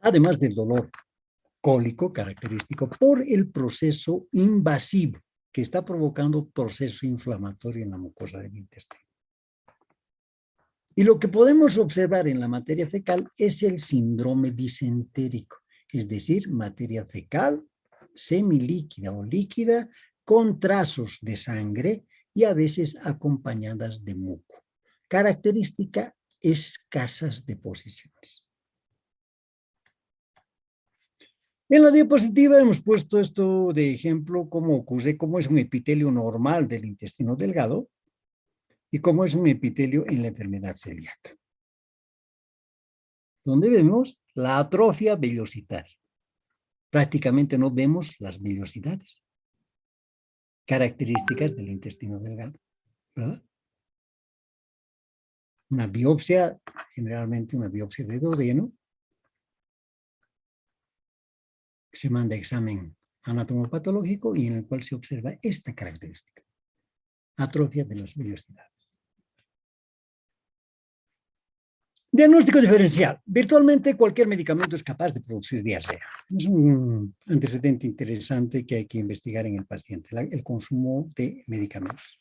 además del dolor cólico característico por el proceso invasivo que está provocando proceso inflamatorio en la mucosa del intestino. Y lo que podemos observar en la materia fecal es el síndrome disentérico, es decir, materia fecal semilíquida o líquida con trazos de sangre y a veces acompañadas de muco. Característica, escasas deposiciones. En la diapositiva hemos puesto esto de ejemplo, cómo ocurre, cómo es un epitelio normal del intestino delgado y cómo es un epitelio en la enfermedad celíaca. Donde vemos la atrofia vellositaria. Prácticamente no vemos las vellosidades. Características del intestino delgado, ¿verdad? Una biopsia, generalmente una biopsia de duodeno, se manda examen anatomopatológico y en el cual se observa esta característica, atrofia de las vellosidades. Diagnóstico diferencial. Virtualmente cualquier medicamento es capaz de producir diarrea. Es un antecedente interesante que hay que investigar en el paciente, el consumo de medicamentos.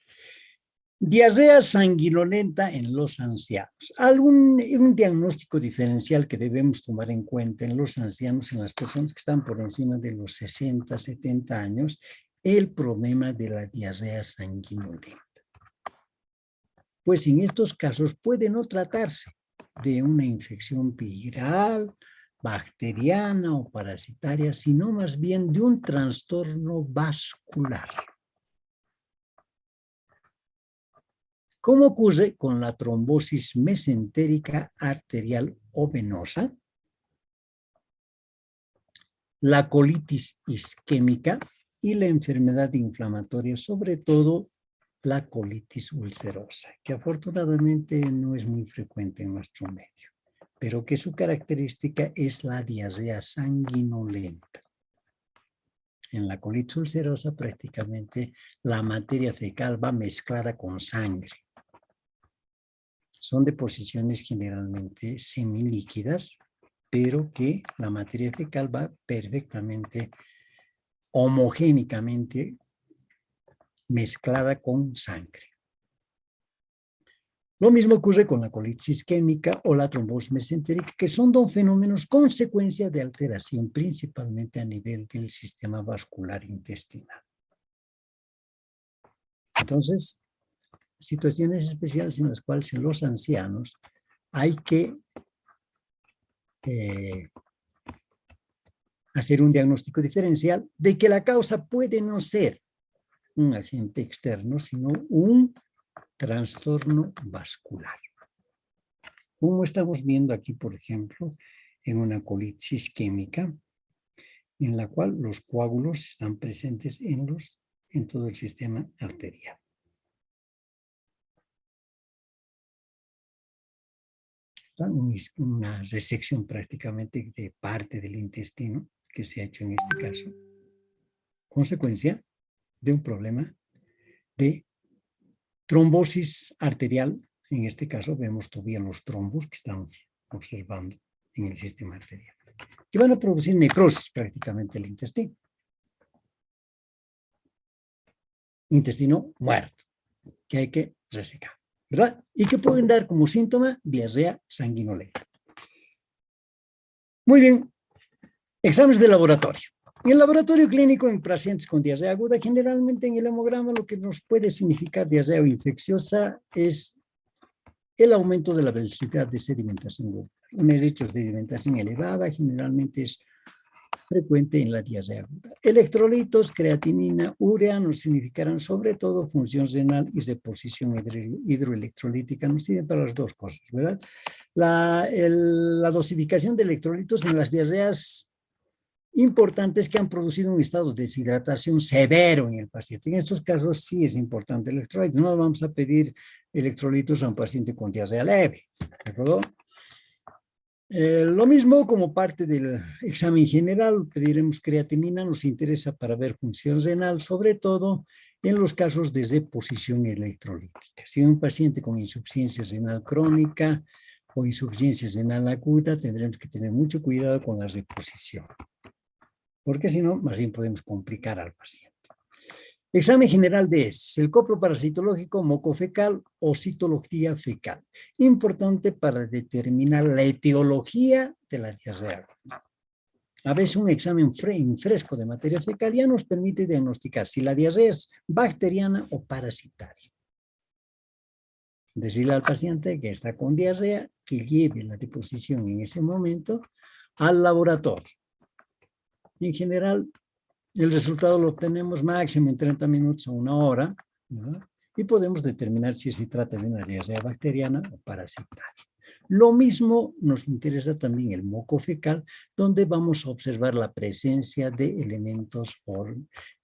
Diarrea sanguinolenta en los ancianos. Un diagnóstico diferencial que debemos tomar en cuenta en los ancianos, en las personas que están por encima de los 60, 70 años, el problema de la diarrea sanguinolenta. Pues en estos casos puede no tratarse de una infección viral, bacteriana o parasitaria, sino más bien de un trastorno vascular. ¿Cómo ocurre con la trombosis mesentérica arterial o venosa? La colitis isquémica y la enfermedad inflamatoria, sobre todo la colitis ulcerosa, que afortunadamente no es muy frecuente en nuestro medio, pero que su característica es la diarrea sanguinolenta. En la colitis ulcerosa prácticamente la materia fecal va mezclada con sangre. Son deposiciones generalmente semilíquidas, pero que la materia fecal va perfectamente, homogénicamente mezclada con sangre. Lo mismo ocurre con la colitis isquémica o la trombosis mesentérica, que son dos fenómenos consecuencia de alteración principalmente a nivel del sistema vascular intestinal. Entonces, situaciones especiales en las cuales en los ancianos hay que hacer un diagnóstico diferencial de que la causa puede no ser un agente externo, sino un trastorno vascular. Como estamos viendo aquí, por ejemplo, en una colitis isquémica, en la cual los coágulos están presentes en todo el sistema arterial. Una resección prácticamente de parte del intestino que se ha hecho en este caso, consecuencia de un problema de trombosis arterial. En este caso vemos todavía los trombos que estamos observando en el sistema arterial, que van a producir necrosis prácticamente del intestino. Intestino muerto, que hay que resecar, ¿verdad? Y que pueden dar como síntoma diarrea sanguinolenta. Muy bien, exámenes de laboratorio. En el laboratorio clínico en pacientes con diarrea aguda, generalmente en el hemograma lo que nos puede significar diarrea infecciosa es el aumento de la velocidad de sedimentación. Una electrosedimentación elevada generalmente es frecuente en la diarrea aguda. Electrolitos, creatinina, urea nos significarán sobre todo función renal y reposición hidroelectrolítica. Nos sirven para las dos cosas, ¿verdad? La dosificación de electrolitos en las diarreas importantes que han producido un estado de deshidratación severo en el paciente. En estos casos sí es importante electrolitos. No vamos a pedir electrolitos a un paciente con diarrea leve, ¿de acuerdo? Lo mismo como parte del examen general, pediremos creatinina, nos interesa para ver función renal, sobre todo en los casos de reposición electrolítica. Si un paciente con insuficiencia renal crónica o insuficiencia renal aguda, tendremos que tener mucho cuidado con la reposición, porque si no, más bien podemos complicar al paciente. Examen general de heces, el coproparasitológico, moco fecal o citología fecal. Importante para determinar la etiología de la diarrea. A veces un examen fresco de materia fecal ya nos permite diagnosticar si la diarrea es bacteriana o parasitaria. Decirle al paciente que está con diarrea que lleve la deposición en ese momento al laboratorio. En general, el resultado lo obtenemos máximo en 30 minutos o una hora, ¿verdad? Y podemos determinar si se trata de una diarrea bacteriana o parasitaria. Lo mismo nos interesa también el moco fecal, donde vamos a observar la presencia de elementos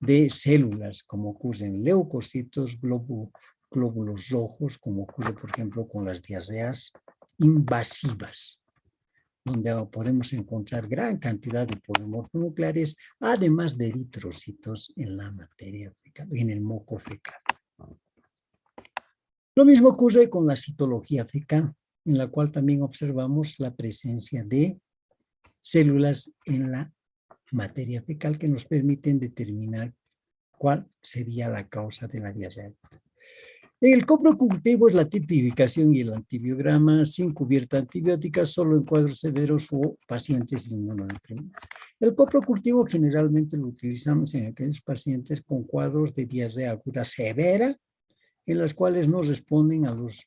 de células, como ocurre en leucocitos, glóbulos rojos, como ocurre, por ejemplo, con las diarreas invasivas, donde podemos encontrar gran cantidad de polimorfonucleares, además de eritrocitos en la materia fecal, en el moco fecal. Lo mismo ocurre con la citología fecal, en la cual también observamos la presencia de células en la materia fecal que nos permiten determinar cuál sería la causa de la diarrea. El coprocultivo es la tipificación y el antibiograma sin cubierta antibiótica, solo en cuadros severos o pacientes inmunodeprimidos. El coprocultivo generalmente lo utilizamos en aquellos pacientes con cuadros de diarrea aguda severa, en las cuales no responden a los,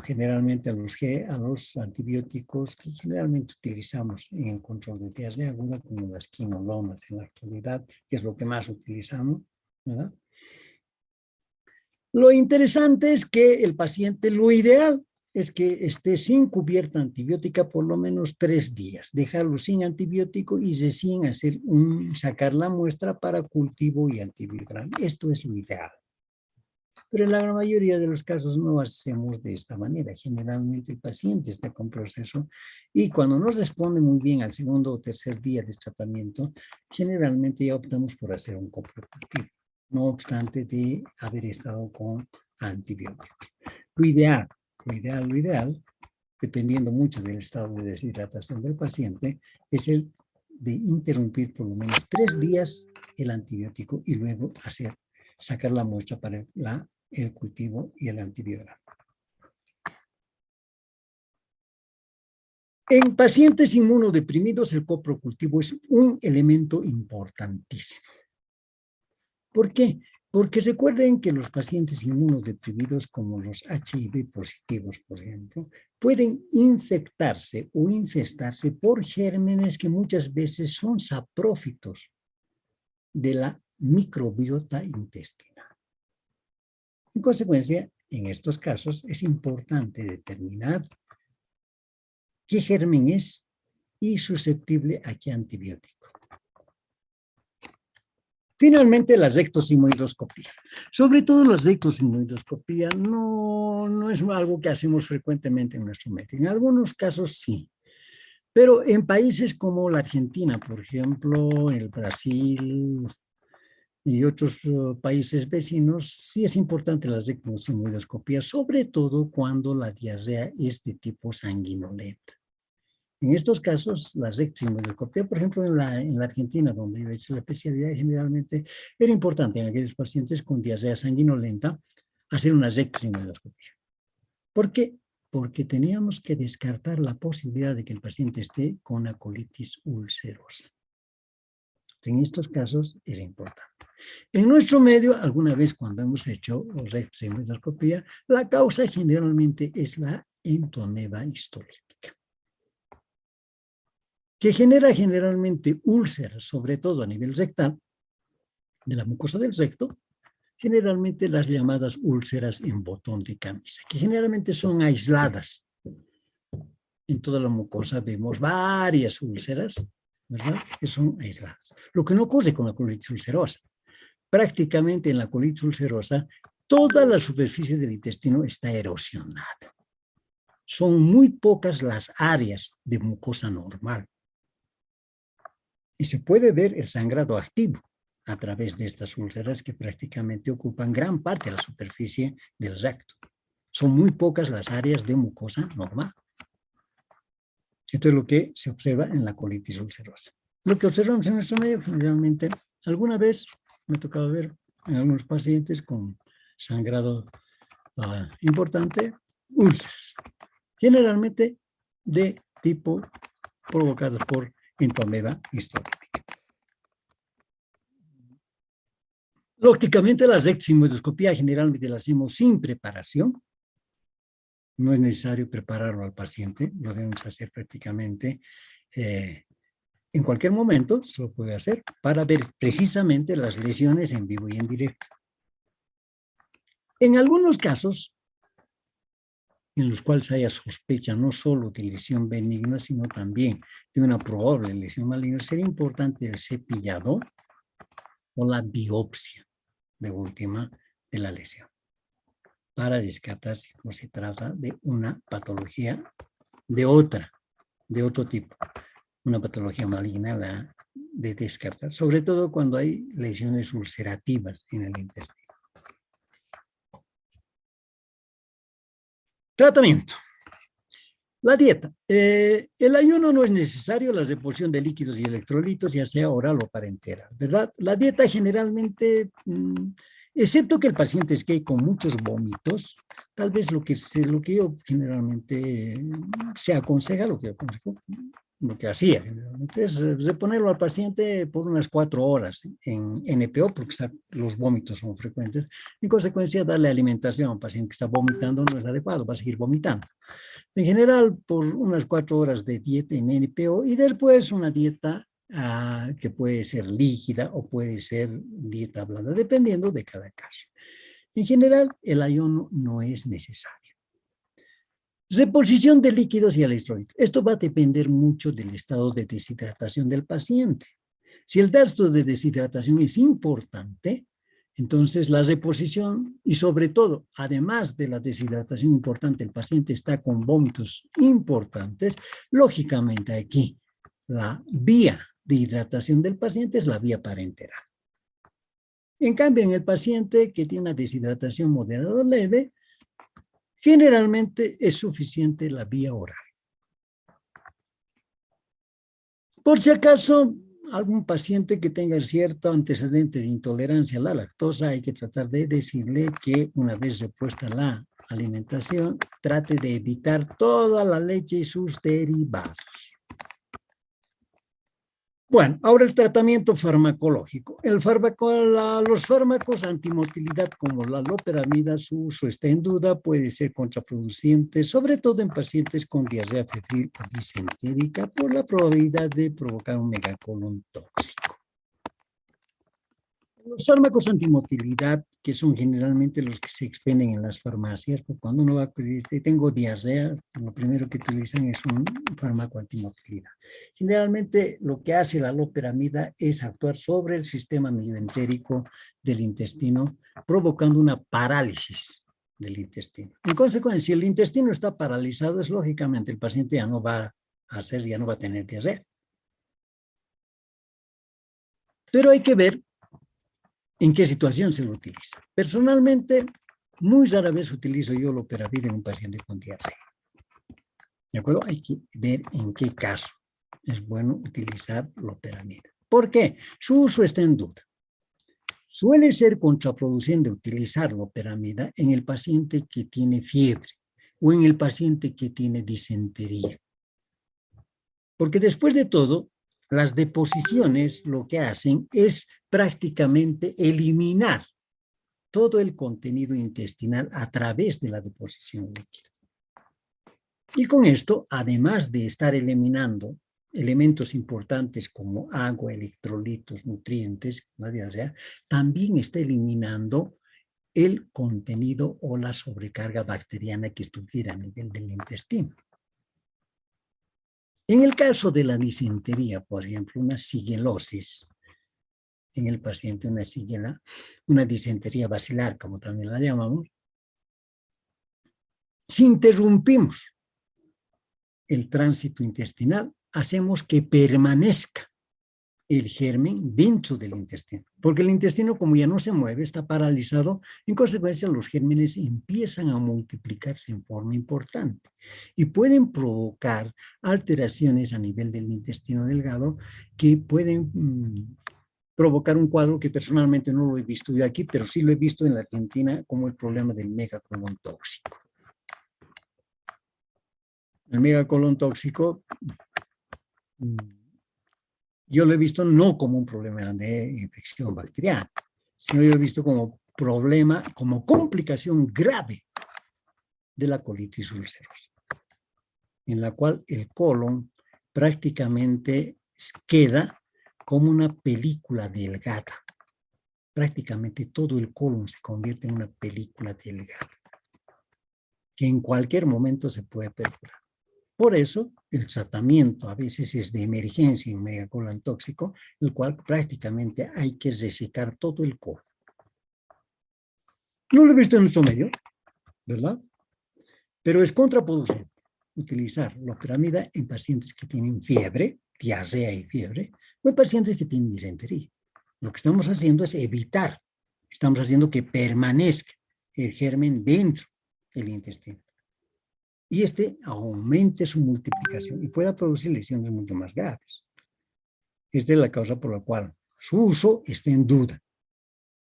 generalmente a los antibióticos que generalmente utilizamos en el control de diarrea aguda, como las quinolonas en la actualidad, que es lo que más utilizamos, ¿verdad? Lo interesante es que el paciente, lo ideal es que esté sin cubierta antibiótica por lo menos 3 días, dejarlo sin antibiótico y recién sacar la muestra para cultivo y antibiograma. Esto es lo ideal. Pero en la gran mayoría de los casos no hacemos de esta manera. Generalmente el paciente está con proceso y cuando no responde muy bien al segundo o tercer día de tratamiento, generalmente ya optamos por hacer un coprocultivo, no obstante de haber estado con antibióticos. Lo ideal, dependiendo mucho del estado de deshidratación del paciente, es el de interrumpir por lo menos 3 días el antibiótico y luego sacar la muestra para el cultivo y el antibiograma. En pacientes inmunodeprimidos, el coprocultivo es un elemento importantísimo. ¿Por qué? Porque recuerden que los pacientes inmunodeprimidos, como los HIV positivos, por ejemplo, pueden infectarse o infestarse por gérmenes que muchas veces son saprófitos de la microbiota intestinal. En consecuencia, en estos casos es importante determinar qué germen es y susceptible a qué antibiótico. Finalmente, la rectosigmoidoscopía. Sobre todo la rectosigmoidoscopía no es algo que hacemos frecuentemente en nuestro medio. En algunos casos sí. Pero en países como la Argentina, por ejemplo, el Brasil y otros países vecinos, sí es importante la rectosigmoidoscopía, sobre todo cuando la diarrea es de tipo sanguinolenta. En estos casos, la rectosigmoidoscopía, por ejemplo, en la Argentina, donde yo he hecho la especialidad, generalmente era importante en aquellos pacientes con diarrea sanguinolenta hacer una rectosigmoidoscopía. ¿Por qué? Porque teníamos que descartar la posibilidad de que el paciente esté con una colitis ulcerosa. En estos casos es importante. En nuestro medio, alguna vez cuando hemos hecho rectosigmoidoscopía, la causa generalmente es la entomeba histolítica, que genera generalmente úlceras, sobre todo a nivel rectal, de la mucosa del recto, generalmente las llamadas úlceras en botón de camisa, que generalmente son aisladas. En toda la mucosa vemos varias úlceras, ¿verdad?, que son aisladas. Lo que no ocurre con la colitis ulcerosa. Prácticamente en la colitis ulcerosa, toda la superficie del intestino está erosionada. Son muy pocas las áreas de mucosa normal. Y se puede ver el sangrado activo a través de estas úlceras que prácticamente ocupan gran parte de la superficie del recto. Son muy pocas las áreas de mucosa normal. Esto es lo que se observa en la colitis ulcerosa. Lo que observamos en nuestro medio generalmente, alguna vez me ha tocado ver en algunos pacientes con sangrado importante, úlceras, generalmente de tipo provocados por entomeba histórica. Lógicamente, la rectosigmoidoscopía generalmente la hacemos sin preparación. No es necesario prepararlo al paciente, lo debemos hacer prácticamente en cualquier momento, se lo puede hacer para ver precisamente las lesiones en vivo y en directo. En algunos casos, en los cuales haya sospecha no solo de lesión benigna, sino también de una probable lesión maligna, sería importante el cepillado o la biopsia de última de la lesión, para descartar si no se trata de una patología de otro tipo, una patología maligna de descartar, sobre todo cuando hay lesiones ulcerativas en el intestino. Tratamiento. La dieta. El ayuno no es necesario, la deposición de líquidos y electrolitos, ya sea oral o parenteral, ¿verdad? La dieta generalmente, excepto que el paciente esté con muchos vómitos, tal vez lo que yo generalmente se aconseja, lo que hacía generalmente es reponerlo al paciente por unas 4 horas en NPO, porque los vómitos son frecuentes. En consecuencia, darle alimentación a un paciente que está vomitando no es adecuado, va a seguir vomitando. En general, por unas 4 horas de dieta en NPO y después una dieta que puede ser líquida o puede ser dieta blanda, dependiendo de cada caso. En general, el ayuno no es necesario. Reposición de líquidos y electrolitos. Esto va a depender mucho del estado de deshidratación del paciente. Si el dato de deshidratación es importante, entonces la reposición y sobre todo, además de la deshidratación importante, el paciente está con vómitos importantes, lógicamente aquí la vía de hidratación del paciente es la vía parenteral. En cambio, en el paciente que tiene una deshidratación moderada o leve, generalmente es suficiente la vía oral. Por si acaso, algún paciente que tenga cierto antecedente de intolerancia a la lactosa, hay que tratar de decirle que una vez repuesta la alimentación, trate de evitar toda la leche y sus derivados. Bueno, ahora el tratamiento farmacológico. Los fármacos antimotilidad como la loperamida, su uso está en duda, puede ser contraproducente, sobre todo en pacientes con diarrea febril o disentérica, por la probabilidad de provocar un megacolon tóxico. Los fármacos antimotilidad, que son generalmente los que se expenden en las farmacias, pues cuando uno va a pedir, tengo diarrea, lo primero que utilizan es un fármaco antimotilidad. Generalmente lo que hace la loperamida es actuar sobre el sistema meioentérico del intestino, provocando una parálisis del intestino. En consecuencia, si el intestino está paralizado, es lógicamente el paciente ya no va a tener diarrea. Pero hay que ver en qué situación se lo utiliza. Personalmente, muy rara vez utilizo yo loperamida en un paciente con diarrea. ¿De acuerdo? Hay que ver en qué caso es bueno utilizar loperamida. ¿Por qué? Su uso está en duda. Suele ser contraproducente utilizar loperamida en el paciente que tiene fiebre o en el paciente que tiene disentería. Porque después de todo, las deposiciones lo que hacen es prácticamente eliminar todo el contenido intestinal a través de la deposición líquida. Y con esto, además de estar eliminando elementos importantes como agua, electrolitos, nutrientes, la diarrea, también está eliminando el contenido o la sobrecarga bacteriana que estuviera a nivel del intestino. En el caso de la disentería, por ejemplo, una sigelosis, en el paciente una disentería basilar, como también la llamamos, si interrumpimos el tránsito intestinal, hacemos que permanezca el germen dentro del intestino, porque el intestino, como ya no se mueve, está paralizado, en consecuencia los gérmenes empiezan a multiplicarse en forma importante y pueden provocar alteraciones a nivel del intestino delgado que pueden provocar un cuadro que personalmente no lo he visto yo aquí, pero sí lo he visto en la Argentina como el problema del megacolon tóxico. El megacolon tóxico yo lo he visto no como un problema de infección bacteriana, sino yo lo he visto como problema, como complicación grave de la colitis ulcerosa, en la cual el colon prácticamente queda como una película delgada. Prácticamente todo el colon se convierte en una película delgada, que en cualquier momento se puede perforar. Por eso, el tratamiento a veces es de emergencia en megacolon tóxico, el cual prácticamente hay que resecar todo el colon. No lo he visto en nuestro medio, ¿verdad? Pero es contraproducente utilizar loperamida en pacientes que tienen fiebre, diarrea y fiebre, o en pacientes que tienen disentería. Lo que estamos haciendo es evitar, estamos haciendo que permanezca el germen dentro del intestino. Y este aumente su multiplicación y pueda producir lesiones mucho más graves. Esta es la causa por la cual su uso está en duda,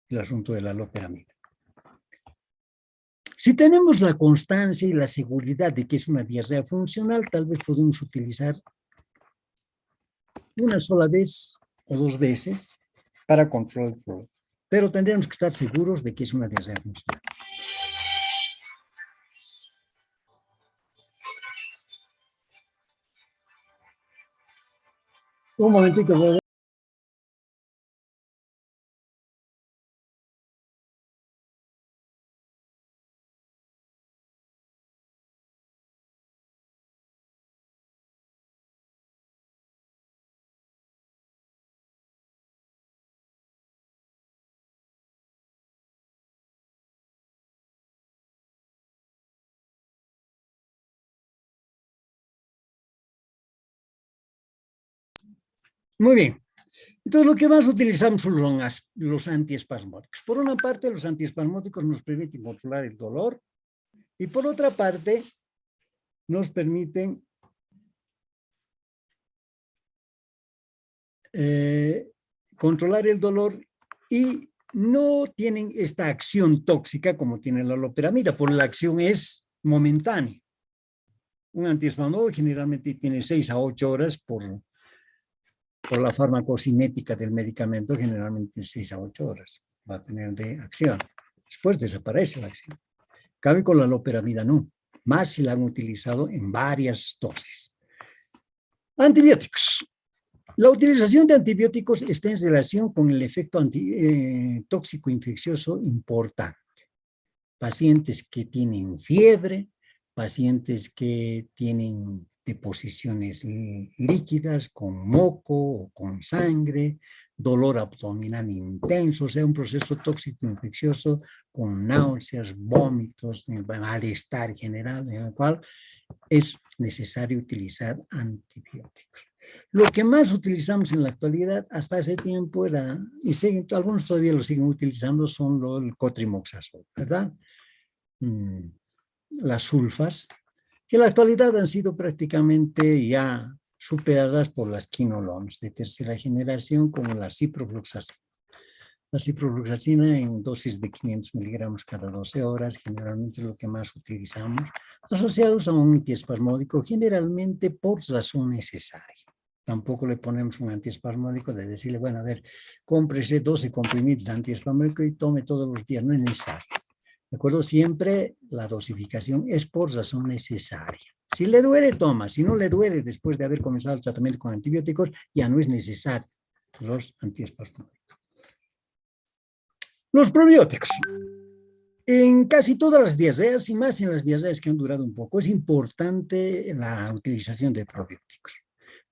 el asunto de la loperamida. Si tenemos la constancia y la seguridad de que es una diarrea funcional, tal vez podemos utilizar una sola vez o 2 veces para controlar el problema. Pero tendríamos que estar seguros de que es una diarrea funcional. Un momentito, voy a ver. Muy bien. Entonces, lo que más utilizamos son los antiespasmódicos. Por una parte, los antiespasmódicos nos permiten controlar el dolor y por otra parte, nos permiten controlar el dolor y no tienen esta acción tóxica como tiene la loperamida, porque la acción es momentánea. Un antiespasmódico generalmente tiene 6 a 8 horas por la farmacocinética del medicamento, generalmente 6 a 8 horas va a tener de acción. Después desaparece la acción. Cabe con la loperamida no, más si la han utilizado en varias dosis. Antibióticos. La utilización de antibióticos está en relación con el efecto tóxico infeccioso importante. Pacientes que tienen fiebre, pacientes que tienen deposiciones líquidas con moco o con sangre, dolor abdominal intenso, o sea, un proceso tóxico infeccioso con náuseas, vómitos, malestar general, en el cual es necesario utilizar antibióticos. Lo que más utilizamos en la actualidad, hasta hace tiempo era, y algunos todavía lo siguen utilizando, son el cotrimoxazol, ¿verdad? Las sulfas, que en la actualidad han sido prácticamente ya superadas por las quinolones de tercera generación, como la ciprofloxacina. La ciprofloxacina en dosis de 500 miligramos cada 12 horas, generalmente lo que más utilizamos, asociados a un antiespasmódico, generalmente por razón necesaria. Tampoco le ponemos un antiespasmódico de decirle, bueno, a ver, cómprese 12 comprimidos de antiespasmódico y tome todos los días, no es necesario. ¿De acuerdo? Siempre la dosificación es por razón necesaria. Si le duele, toma. Si no le duele, después de haber comenzado el tratamiento con antibióticos, ya no es necesario los antiespasmódicos. Los probióticos. En casi todas las diarreas, y más en las diarreas que han durado un poco, es importante la utilización de probióticos,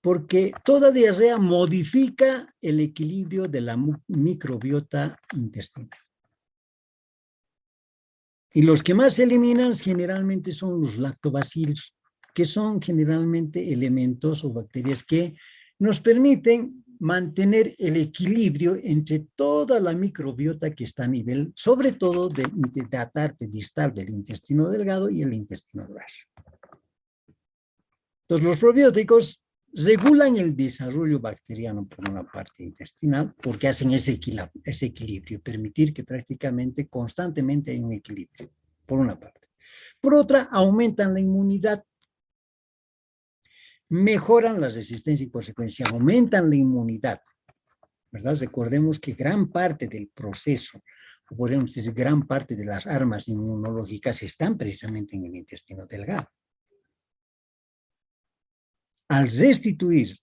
porque toda diarrea modifica el equilibrio de la microbiota intestinal. Y los que más se eliminan generalmente son los lactobacilos, que son generalmente elementos o bacterias que nos permiten mantener el equilibrio entre toda la microbiota que está a nivel, sobre todo de la parte distal del intestino delgado y el intestino grueso. Entonces, los probióticos regulan el desarrollo bacteriano por una parte intestinal, porque hacen ese equilibrio, permitir que prácticamente constantemente hay un equilibrio, por una parte. Por otra, aumentan la inmunidad, mejoran la resistencia y por consecuencia aumentan la inmunidad, ¿verdad? Recordemos que gran parte del proceso, o podemos decir gran parte de las armas inmunológicas están precisamente en el intestino delgado. Al restituir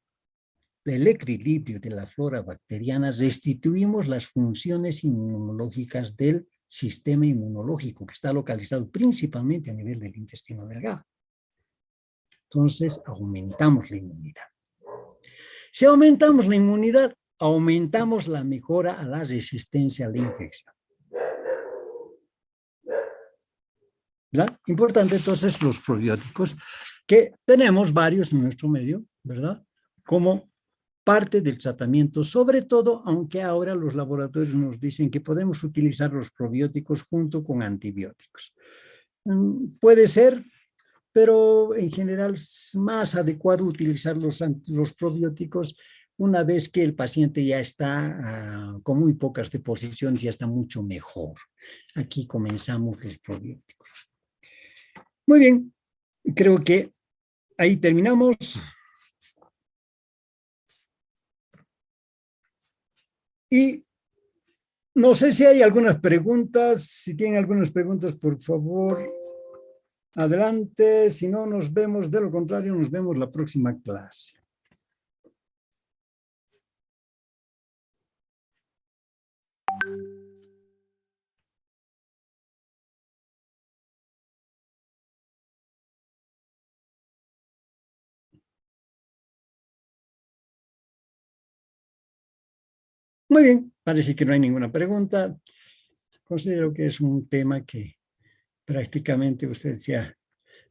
el equilibrio de la flora bacteriana, restituimos las funciones inmunológicas del sistema inmunológico, que está localizado principalmente a nivel del intestino delgado. Entonces, aumentamos la inmunidad. Si aumentamos la inmunidad, aumentamos la mejora a la resistencia a la infección. ¿Verdad? Importante entonces los probióticos, que tenemos varios en nuestro medio, ¿verdad? Como parte del tratamiento, sobre todo, aunque ahora los laboratorios nos dicen que podemos utilizar los probióticos junto con antibióticos. Puede ser, pero en general es más adecuado utilizar los probióticos una vez que el paciente ya está con muy pocas deposiciones, ya está mucho mejor. Aquí comenzamos los probióticos. Muy bien, creo que ahí terminamos. Y no sé si hay algunas preguntas. Si tienen algunas preguntas, por favor, adelante. Si no, nos vemos. De lo contrario, nos vemos la próxima clase. Muy bien, parece que no hay ninguna pregunta. Considero que es un tema que prácticamente ustedes ya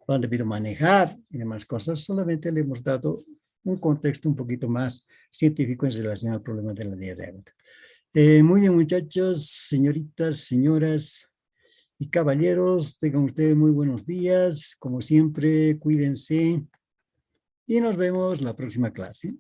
lo han debido manejar y demás cosas. Solamente le hemos dado un contexto un poquito más científico en relación al problema de la diarrea. Muy bien, muchachos, señoritas, señoras y caballeros, tengan ustedes muy buenos días. Como siempre, cuídense y nos vemos la próxima clase.